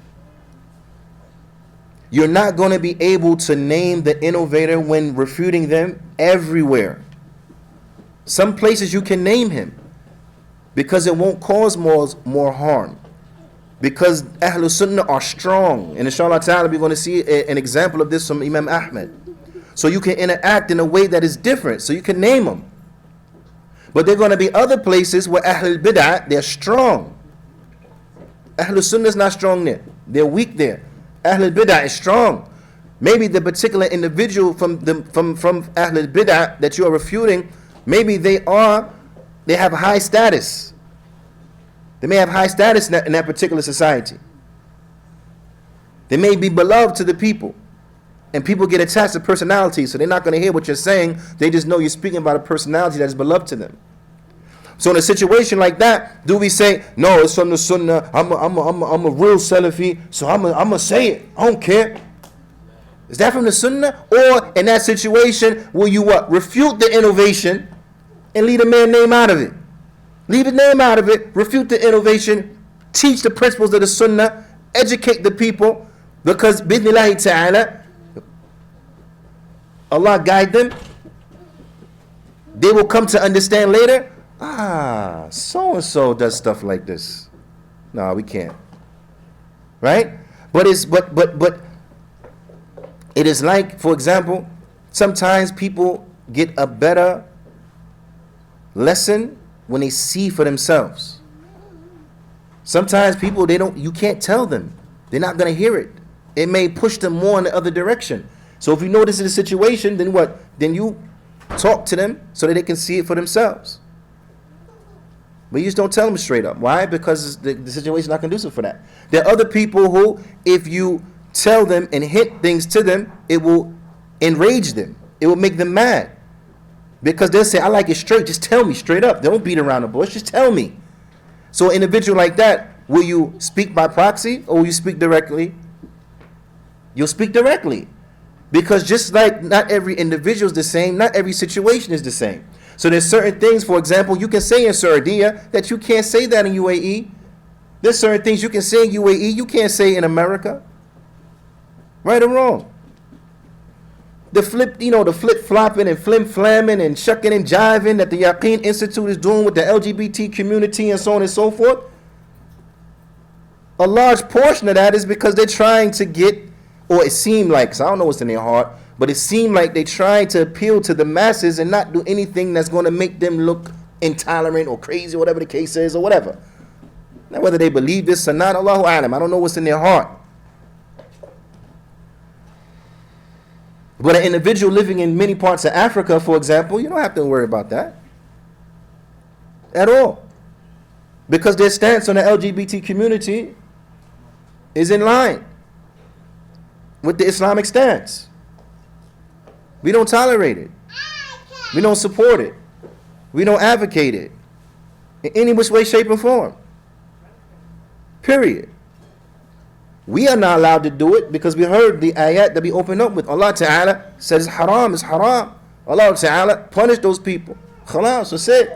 you're not going to be able to name the innovator when refuting them everywhere. Some places you can name him, because it won't cause more harm. Because Ahlul Sunnah are strong. And inshallah ta'ala, we're going to see an example of this from Imam Ahmed. So you can interact in a way that is different. So you can name them. But there are going to be other places where Ahlul Bid'ah, they're strong. Ahlul Sunnah is not strong there. They're weak there. Ahlul Bid'ah is strong. Maybe the particular individual from Ahlul Bid'ah that you are refuting, maybe they have high status. They may have high status in that particular society. They may be beloved to the people. And people get attached to personality, so they're not going to hear what you're saying. They just know you're speaking about a personality that is beloved to them. So in a situation like that, do we say, no, it's from the Sunnah, I'm a real Salafi, so I'm going to say it. I don't care. Is that from the Sunnah? Or in that situation, will you what? Refute the innovation and leave the man's name out of it. Leave his name out of it, refute the innovation, teach the principles of the Sunnah, educate the people, because bidnillahi ta'ala, Allah guide them. They will come to understand later, so-and-so does stuff like this. No, we can't. Right? But it is like, for example, sometimes people get a better lesson when they see for themselves. Sometimes people, you can't tell them. They're not going to hear it. It may push them more in the other direction. So if you know this is a situation, then what? Then you talk to them so that they can see it for themselves. But you just don't tell them straight up. Why? Because the situation is not conducive for that. There are other people who, if you tell them and hint things to them, it will enrage them. It will make them mad. Because they'll say, I like it straight. Just tell me straight up. Don't beat around the bush. Just tell me. So an individual like that, will you speak by proxy or will you speak directly? You'll speak directly. Because just like not every individual is the same, not every situation is the same. So there's certain things, for example, you can say in Saudiyah that you can't say that in UAE. There's certain things you can say in UAE you can't say in America. Right or wrong? The flip-flopping and flim-flamming and shucking and jiving that the Yaqeen Institute is doing with the LGBT community and so on and so forth. A large portion of that is because they're trying to get, or it seemed like, because I don't know what's in their heart, but it seemed like they're trying to appeal to the masses and not do anything that's going to make them look intolerant or crazy, or whatever the case is, or whatever. Now, whether they believe this or not, Allahu A'lam, I don't know what's in their heart. But an individual living in many parts of Africa, for example, you don't have to worry about that at all. Because their stance on the LGBT community is in line with the Islamic stance. We don't tolerate it. We don't support it. We don't advocate it in any which way, shape, or form. Period. We are not allowed to do it because we heard the ayat that we opened up with. Allah Ta'ala says haram is haram. Allah Ta'ala punished those people. Khalas, that's it.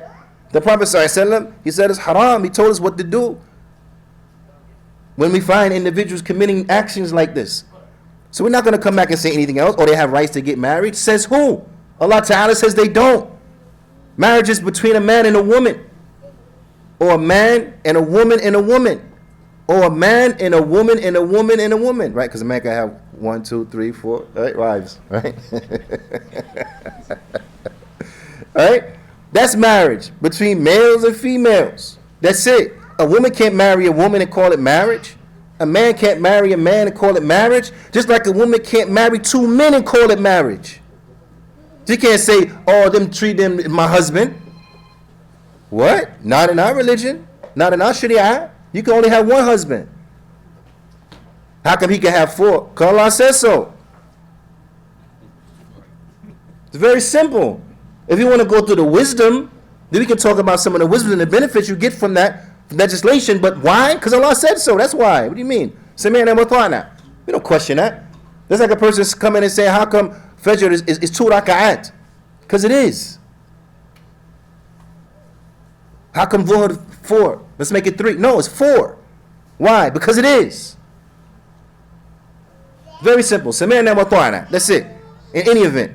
The Prophet ﷺ, he said it's haram. He told us what to do when we find individuals committing actions like this. So we're not going to come back and say anything else. Or they have rights to get married. Says who? Allah Ta'ala says they don't. Marriage is between a man and a woman. Or a man and a woman and a woman. Or a man and a woman and a woman and a woman. Right? Because a man can have 1, 2, 3, 4 wives. Right? Right? That's marriage between males and females. That's it. A woman can't marry a woman and call it marriage. A man can't marry a man and call it marriage. Just like a woman can't marry two men and call it marriage. She can't say, oh, them treat them my husband. What? Not in our religion. Not in our Sharia. You can only have one husband. How come he can have four? Because Allah says so. It's very simple. If you want to go through the wisdom, then we can talk about some of the wisdom and the benefits you get from that legislation. But why? Because Allah said so. That's why. What do you mean? We don't question that. That's like a person coming and saying, how come Fajr is 2 raka'at? Because it is. How come Dhuhr 4? Let's make it 3. No, it's 4. Why? Because it is. Very simple. That's it. In any event.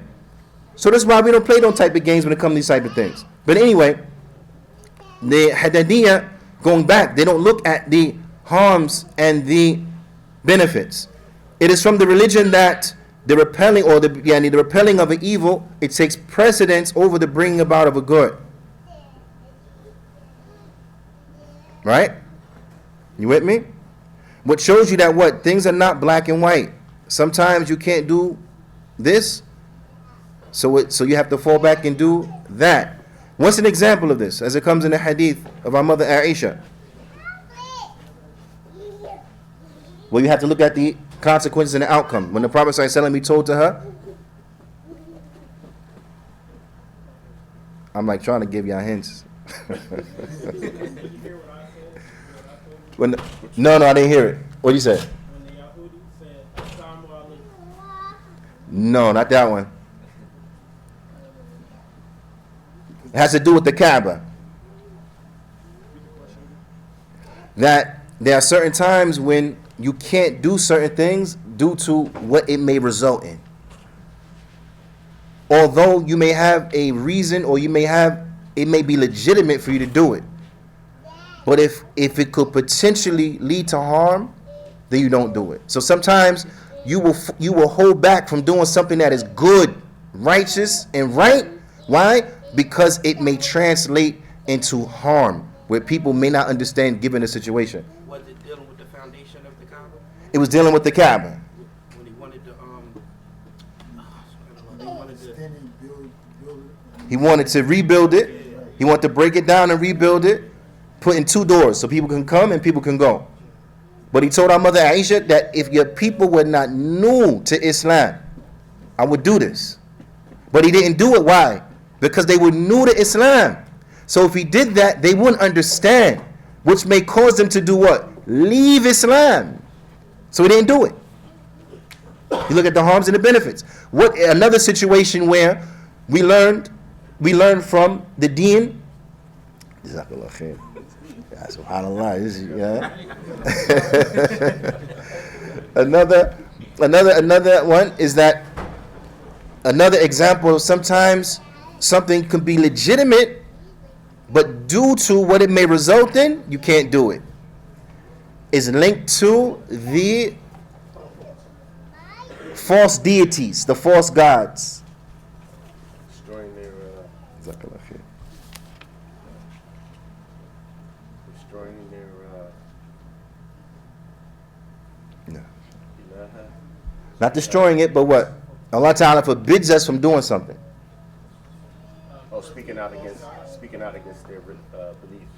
So that's why we don't play those type of games when it comes to these type of things. But anyway, the Haddadiyah, going back, they don't look at the harms and the benefits. It is from the religion that the repelling or the repelling of an evil, it takes precedence over the bringing about of a good. Right? You with me? What shows you that what? Things are not black and white. Sometimes you can't do this, so you have to fall back and do that. What's an example of this? As it comes in the hadith of our mother Aisha. Well, you have to look at the consequences and the outcome. When the Prophet ﷺ, he told to her, I'm like trying to give y'all hints. No, I didn't hear it. What did you say? No, not that one. It has to do with the Kaaba. That there are certain times when you can't do certain things due to what it may result in. Although you may have a reason or it may be legitimate for you to do it. But if it could potentially lead to harm, then you don't do it. So sometimes you will hold back from doing something that is good, righteous, and right. Why? Because it may translate into harm, where people may not understand given the situation. Was it dealing with the foundation of the Kaaba? It was dealing with the Kaaba. When he wanted He wanted to rebuild it. He wanted to break it down and rebuild it, put in 2 doors so people can come and people can go. But he told our mother Aisha that if your people were not new to Islam, I would do this. But he didn't do it. Why? Because they were new to Islam. So if he did that, they wouldn't understand, which may cause them to do what? Leave Islam. So he didn't do it. You look at the harms and the benefits. What another situation where we learned from the deen. SubhanAllah. Another one is that another example of sometimes something can be legitimate, but due to what it may result in, you can't do it. Is linked to the false deities, the false gods. Destroying their no. Not destroying it, but what? Allah Ta'ala forbids us from doing something. Oh, speaking out against their belief.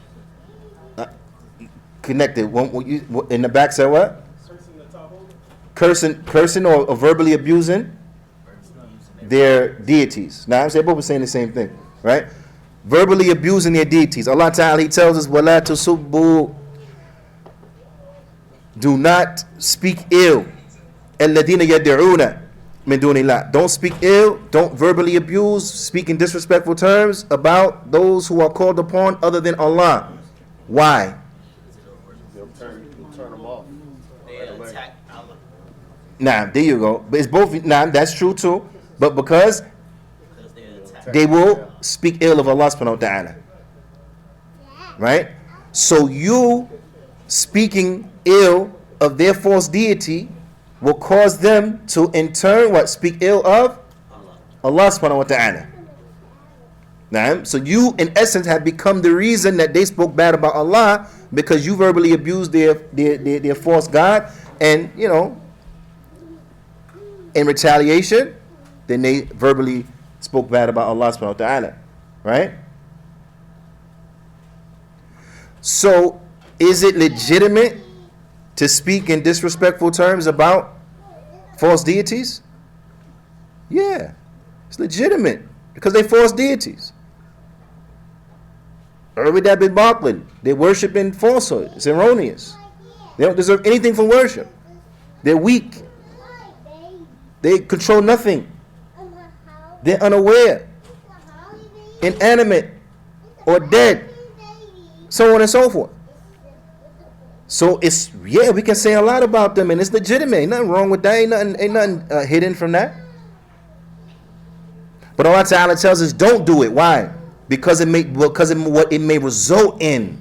Connected. In the back said what? Cursing or verbally abusing their deities. Now I'm saying both are saying the same thing, right? Verbally abusing their deities. Allah Ta'ala, He tells us, وَلَا تُسُبُّوا, do not speak ill. الَّذِينَ يَدْعُونَ مِن دُونِ اللَّهِ. Don't speak ill, don't verbally abuse, speak in disrespectful terms about those who are called upon other than Allah. Why? They'll turn them off. They attack Allah. Nah, there you go. But it's both. Nah, that's true too. But because they will speak ill of Allah subhanahu wa ta'ala. Right? So you speaking ill of their false deity will cause them to in turn what? Speak ill of Allah subhanahu wa ta'ala. Now, so you, in essence, have become the reason that they spoke bad about Allah, because you verbally abused their false God, and in retaliation, then they verbally spoke bad about Allah subhanahu wa ta'ala, right? So, is it legitimate to speak in disrespectful terms about false deities? Yeah, it's legitimate because they false deities. That bin Batil, they worship in falsehood. It's erroneous. They don't deserve anything from worship. They're weak. They control nothing. They're unaware, inanimate, or dead, so on and so forth. So it's, we can say a lot about them, and it's legitimate. Ain't nothing wrong with that. Ain't nothing hidden from that. But Allah Ta'ala tells us don't do it. Why? Because of what it may result in.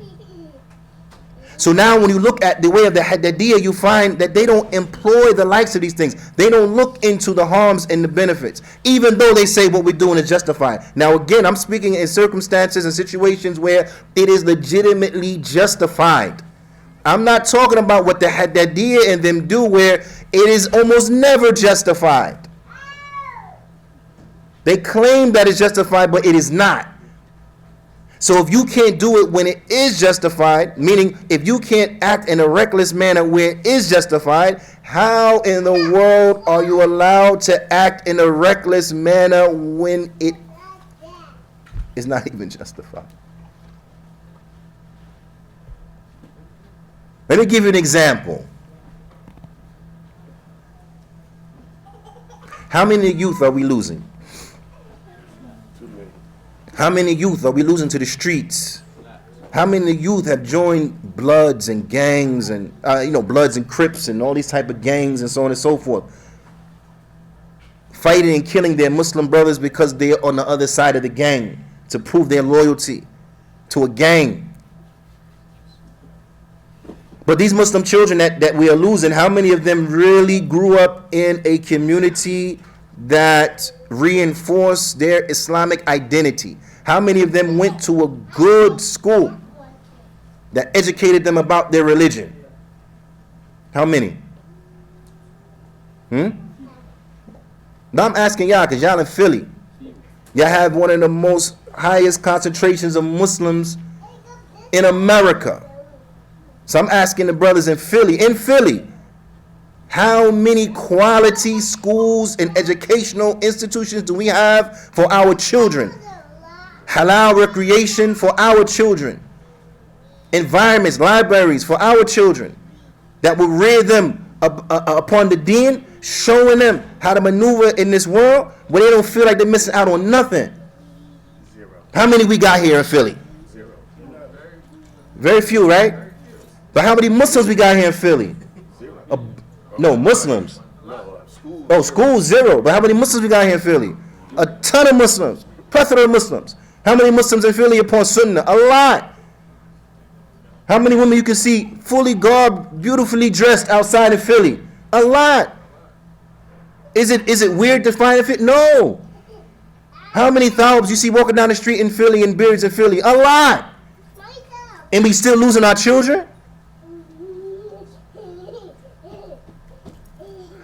So now when you look at the way of the Haddadiyah, you find that they don't employ the likes of these things. They don't look into the harms and the benefits, even though they say what we're doing is justified. Now again, I'm speaking in circumstances and situations where it is legitimately justified. I'm not talking about what the Haddadiyah and them do where it is almost never justified. They claim that it's justified, but it is not. So if you can't do it when it is justified, meaning if you can't act in a reckless manner where it is justified, how in the world are you allowed to act in a reckless manner when it is not even justified? Let me give you an example. How many youth are we losing? How many youth are we losing to the streets? How many youth have joined Bloods and gangs and Bloods and Crips and all these type of gangs and so on and so forth, fighting and killing their Muslim brothers because they're on the other side of the gang to prove their loyalty to a gang? But these Muslim children that we are losing, how many of them really grew up in a community that reinforced their Islamic identity? How many of them went to a good school that educated them about their religion? How many? Now I'm asking y'all because y'all in Philly. Y'all have one of the most highest concentrations of Muslims in America. So I'm asking the brothers in Philly, how many quality schools and educational institutions do we have for our children? Halal recreation for our children. Environments, libraries for our children that will rear them upon the deen, showing them how to maneuver in this world where they don't feel like they're missing out on nothing. Zero. How many we got here in Philly? Zero. Very few, right? But how many Muslims we got here in Philly? Zero. No, Muslims. No, schools, zero. But how many Muslims we got here in Philly? A ton of Muslims. Plethora of Muslims. How many Muslims in Philly upon Sunnah? A lot. How many women you can see fully garbed, beautifully dressed outside in Philly? A lot. Is it weird to find a fit? No. How many thawbs you see walking down the street in Philly and beards in Philly? A lot. And we still losing our children?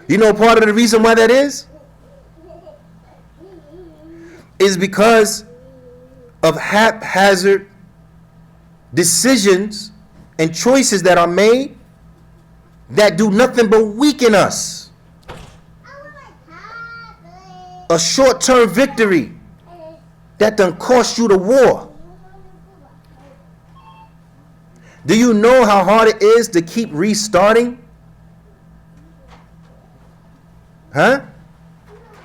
You know part of the reason why that is because of haphazard decisions and choices that are made that do nothing but weaken us. A short-term victory that done cost you the war. Do you know how hard it is to keep restarting? Huh?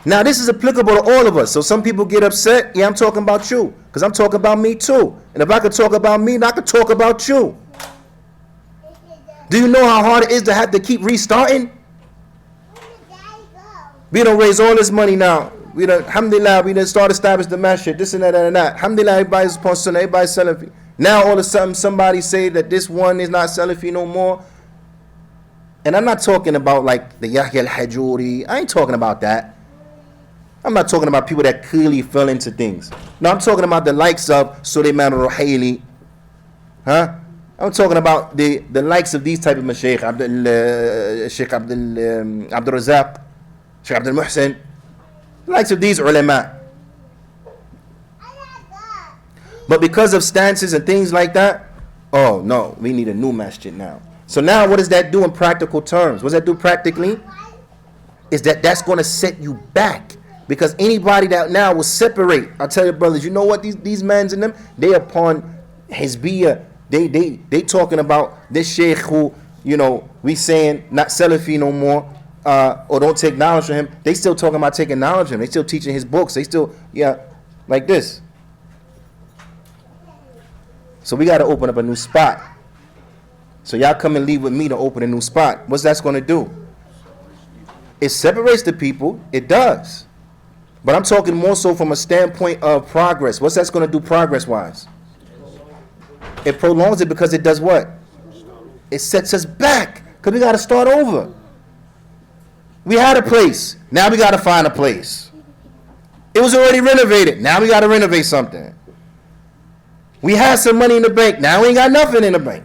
Now this is applicable to all of us. So some people get upset. Yeah, I'm talking about you. Because I'm talking about me too. And if I could talk about me, then I could talk about you. Do you know how hard it is to have to keep restarting? We don't raise all this money now. We don't, alhamdulillah, we done start establish the masjid, this and that and that. Alhamdulillah, everybody's upon sunnah, everybody's Salafi. Now all of a sudden somebody say that this one is not Salafi no more. And I'm not talking about like the Yahya al-Hajuri. I ain't talking about that. I'm not talking about people that clearly fell into things. No, I'm talking about the likes of Sulaiman al-Ruhaili. Huh? I'm talking about the likes of these type of mashaykh, Sheikh Abdul Razak, Sheikh Abdul Muhsin, the likes of these ulama. But because of stances and things like that, oh no, we need a new masjid now. So now what does that do in practical terms? What does that do practically? Is that's going to set you back. Because anybody that now will separate, I'll tell you brothers, you know what, these men's in them, they upon Hizbiyah, they talking about this sheikh who, you know, we saying not Salafi no more, or don't take knowledge from him. They still talking about taking knowledge from him. They still teaching his books. They still, like this. So we got to open up a new spot. So y'all come and leave with me to open a new spot. What's that going to do? It separates the people. It does. But I'm talking more so from a standpoint of progress. What's that going to do progress-wise? It prolongs it because it does what? It sets us back because we got to start over. We had a place. Now we got to find a place. It was already renovated. Now we got to renovate something. We had some money in the bank. Now we ain't got nothing in the bank.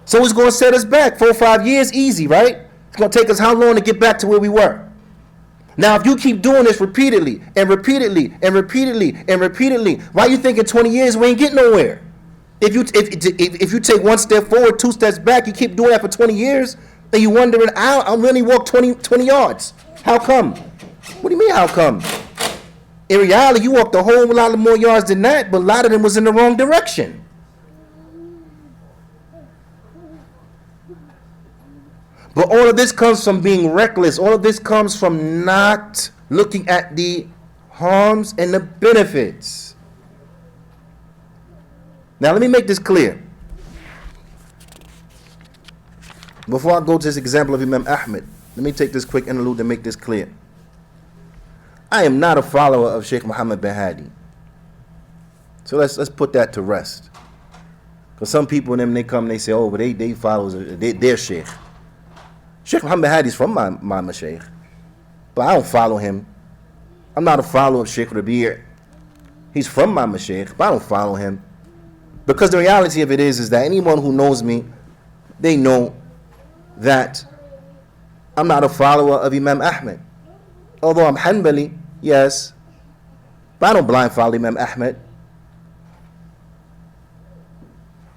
So it's going to set us back 4 or 5 years easy, right? It's going to take us how long to get back to where we were? Now, if you keep doing this repeatedly and repeatedly and repeatedly and repeatedly, why you think in 20 years we ain't getting nowhere? If you take 1 step forward, 2 steps back, you keep doing that for 20 years, and you wondering, I really walk 20 yards. How come? What do you mean, how come? In reality, you walked a whole lot more yards than that, but a lot of them was in the wrong direction. But all of this comes from being reckless. All of this comes from not looking at the harms and the benefits. Now, let me make this clear. Before I go to this example of Imam Ahmed, let me take this quick interlude to make this clear. I am not a follower of Sheikh Muhammad bin Hadi. So let's put that to rest. Because some people, them, they come and they say, oh, but they followers, they're Sheikh. Sheikh Muhammad bin Hadi is from my mashaykh, but I don't follow him. I'm not a follower of Sheikh Rabi'. He's from my mashaykh, but I don't follow him. Because the reality of it is that anyone who knows me, they know that I'm not a follower of Imam Ahmed. Although I'm Hanbali, yes, but I don't blind follow Imam Ahmed.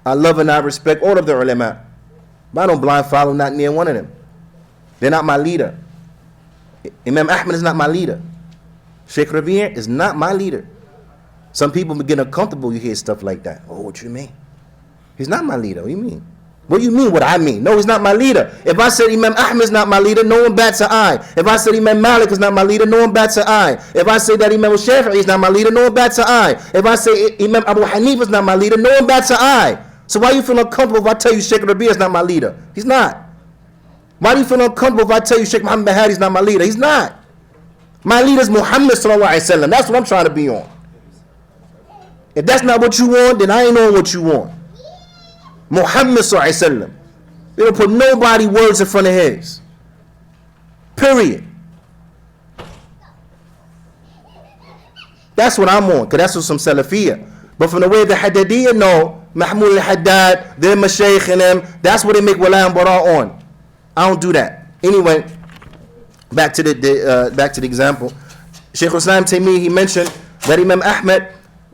I love and I respect all of the ulama, but I don't blind follow not near one of them. They're not my leader. Imam Ahmed is not my leader. Sheikh Rabi' is not my leader. Some people get uncomfortable, you hear stuff like that. Oh, what you mean? He's not my leader. What do you mean? What do you mean what I mean? No, he's not my leader. If I said Imam Ahmed is not my leader, no one bats an eye. If I said Imam Malik is not my leader, no one bats an eye. If I say that Imam Shafi'i is not my leader, no one bats an eye. If I say Imam Abu Hanifa is not my leader, no one bats an eye. So why you feel uncomfortable if I tell you Sheikh Rabi' is not my leader? He's not. Why do you feel uncomfortable if I tell you Sheikh Muhammad bin Hadi is not my leader? He's not. My leader is Muhammad sallallahu alaihi wasallam. That's what I'm trying to be on. If that's not what you want, then I ain't on what you want. Muhammad sallallahu alaihi wasallam. They don't put nobody words in front of his. Period. That's what I'm on, because that's what some Salafiyyah. But from the way the Haddadiyah know, Mahmoud al-Haddad, their mashaykh and them, that's what they make wala and bara on. I don't do that. Anyway, back to the example. Shaykh Islam Taymiyyah, he mentioned that Imam Ahmed,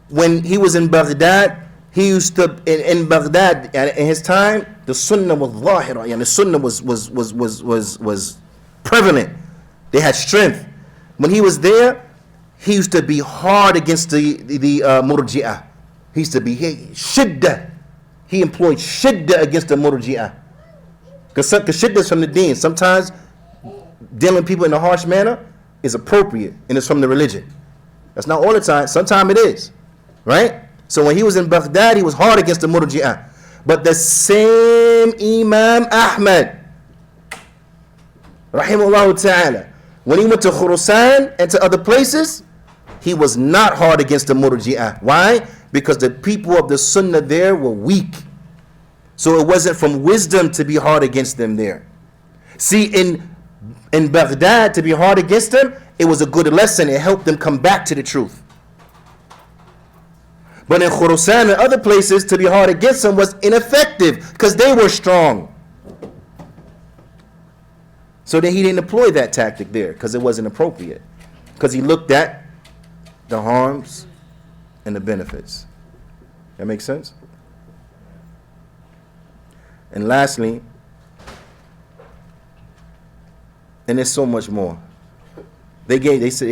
when he was in Baghdad, he used to in Baghdad in his time, the Sunnah was zahira, and the Sunnah was prevalent. They had strength. When he was there, he used to be hard against the Murji'ah. He used to be shiddah. He employed shiddah against the Murji'ah. Because shiddah is from the deen. Sometimes dealing with people in a harsh manner is appropriate, and it's from the religion. That's not all the time. Sometimes it is. Right? So when he was in Baghdad, he was hard against the Murji'ah. But the same Imam Ahmed, rahimahullah ta'ala, when he went to Khurasan and to other places, he was not hard against the Murji'ah. Why? Because the people of the Sunnah there were weak. So it wasn't from wisdom to be hard against them there. See, in in Baghdad to be hard against them, it was a good lesson. It helped them come back to the truth. But in Khurasan and other places, to be hard against them was ineffective because they were strong. So then he didn't employ that tactic there because it wasn't appropriate. Because he looked at the harms and the benefits. That makes sense? And lastly, and there's so much more. They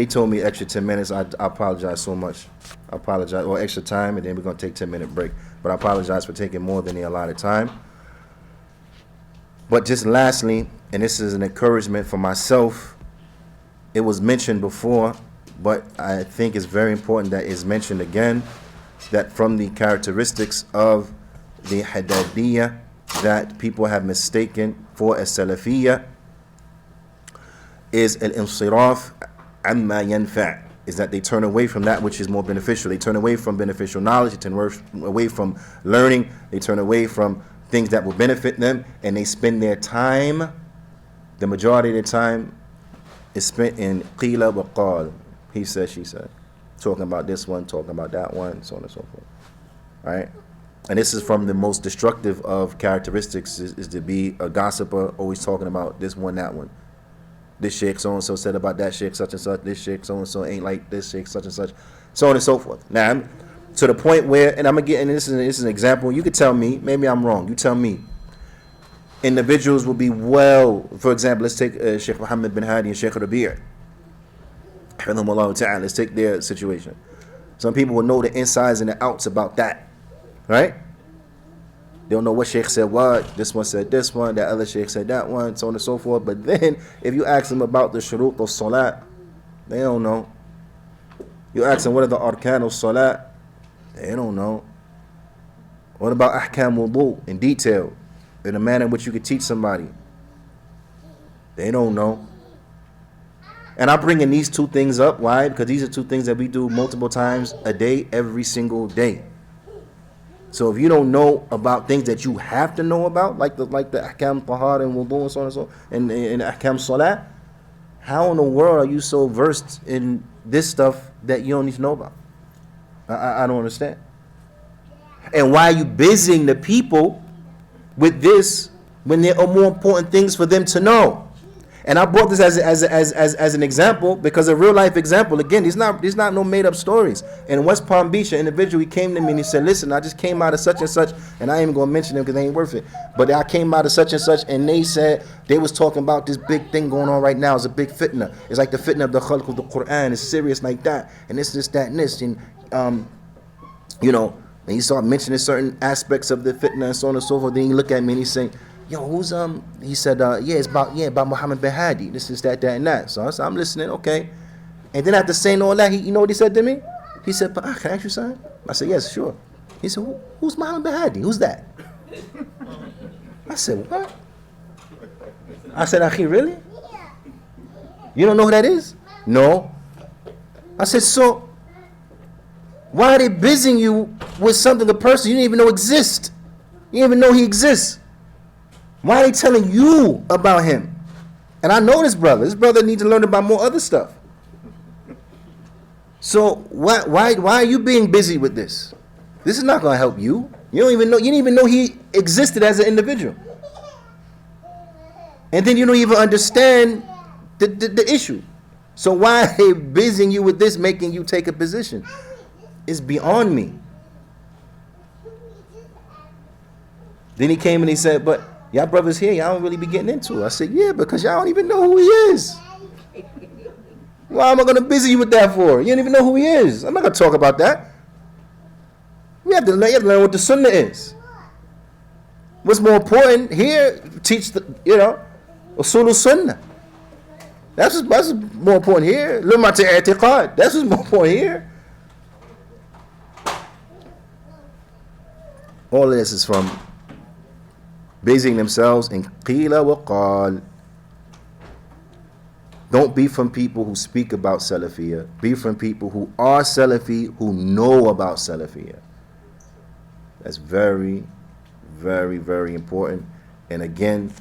told me extra 10 minutes. I apologize so much. I apologize. Or extra time, and then we're going to take 10-minute break. But I apologize for taking more than the allotted time. But just lastly, and this is an encouragement for myself, it was mentioned before, but I think it's very important that it's mentioned again, that from the characteristics of the Haddadiyah that people have mistaken for a Salafiyyah is al-insiraf amma yanfa', is that they turn away from that which is more beneficial. They turn away from beneficial knowledge, they turn away from learning, they turn away from things that will benefit them, and they spend their time, the majority of their time is spent in qila wa qal, he said, she said, talking about this one, talking about that one, so on and so forth. Right? And this is from the most destructive of characteristics, is to be a gossiper, always talking about this one, that one. This sheikh so-and-so said about that sheikh such and such, this sheikh so-and-so ain't like this sheikh such and such, so on and so forth. Now, to the point where, and I'm going to get, and this is an example, you could tell me, maybe I'm wrong, you tell me, individuals will be well, for example, let's take Sheikh Muhammad bin Hadi and Sheikh Rabi', let's take their situation. Some people will know the insides and the outs about that, right? They don't know what sheikh said what, this one said this one, that other sheikh said that one, so on and so forth. But then, if you ask them about the shurut of salat, they don't know. You ask them what are the arkan of salat, they don't know. What about ahkam wudu in detail, in a manner in which you could teach somebody? They don't know. And I'm bringing these two things up. Why? Because these are two things that we do multiple times a day, every single day. So if you don't know about things that you have to know about, like the ahkam tahar and wudu and so on and so, and ahkam salat, how in the world are you so versed in this stuff that you don't need to know about? I don't understand. And why are you busying the people with this when there are more important things for them to know? And I brought this as an example because a real life example. Again, these not no made up stories. In West Palm Beach, an individual, he came to me and he said, "Listen, I just came out of such and such, and I ain't even gonna mention them because they ain't worth it. But I came out of such and such, and they said they was talking about this big thing going on right now. It's a big fitna. It's like the fitna of the khalq of the Quran. It's serious like that, and this, that, and this, and you know." And he started mentioning certain aspects of the fitna and so on and so forth. Then he looked at me and he's saying, "Yo, who's He said, "Yeah, it's about Muhammad bin Hadi. This is that, and that." So I said, "I'm listening, okay." And then after saying all that, you know what he said to me? He said, "But can I ask you something?" I said, "Yes, sure." He said, "Who's Muhammad bin Hadi? Who's that?" I said, "What?" I said, "Akhi, really? You don't know who that is?" "No." I said, "So why are they busying you with something, a person you didn't even know exists? You didn't even know he exists. Why are they telling you about him?" And I know this brother. This brother needs to learn about more other stuff. So why are you being busy with this? This is not going to help you. You didn't even know he existed as an individual. And then you don't even understand the issue. So why are they busying you with this, making you take a position? It's beyond me. Then he came and he said, "But y'all brothers here, y'all don't really be getting into it." I said, "Yeah, because y'all don't even know who he is. Why am I going to busy you with that for? You don't even know who he is. I'm not going to talk about that. You have to learn what the sunnah is. What's more important here, teach the, usul sunnah. That's what's more important here. Lummat i'tiqad. That's what's more important here." All of this is from busying themselves in qila wa qal. Don't be from people who speak about Salafiyyah. Be from people who are Salafi, who know about Salafiyyah. That's very, very, very important. And again,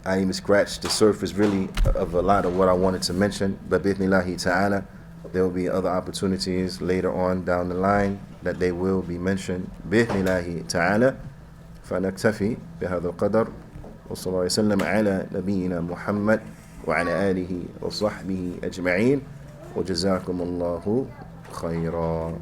I even scratched the surface really of a lot of what I wanted to mention. But bi'ithnillahi ta'ala, there will be other opportunities later on down the line that they will be mentioned. bi'ithnillahi ta'ala. فنكتفي بهذا القدر وصلى الله وسلم على نبينا محمد وعلى آله وصحبه أجمعين وجزاكم الله خيرا.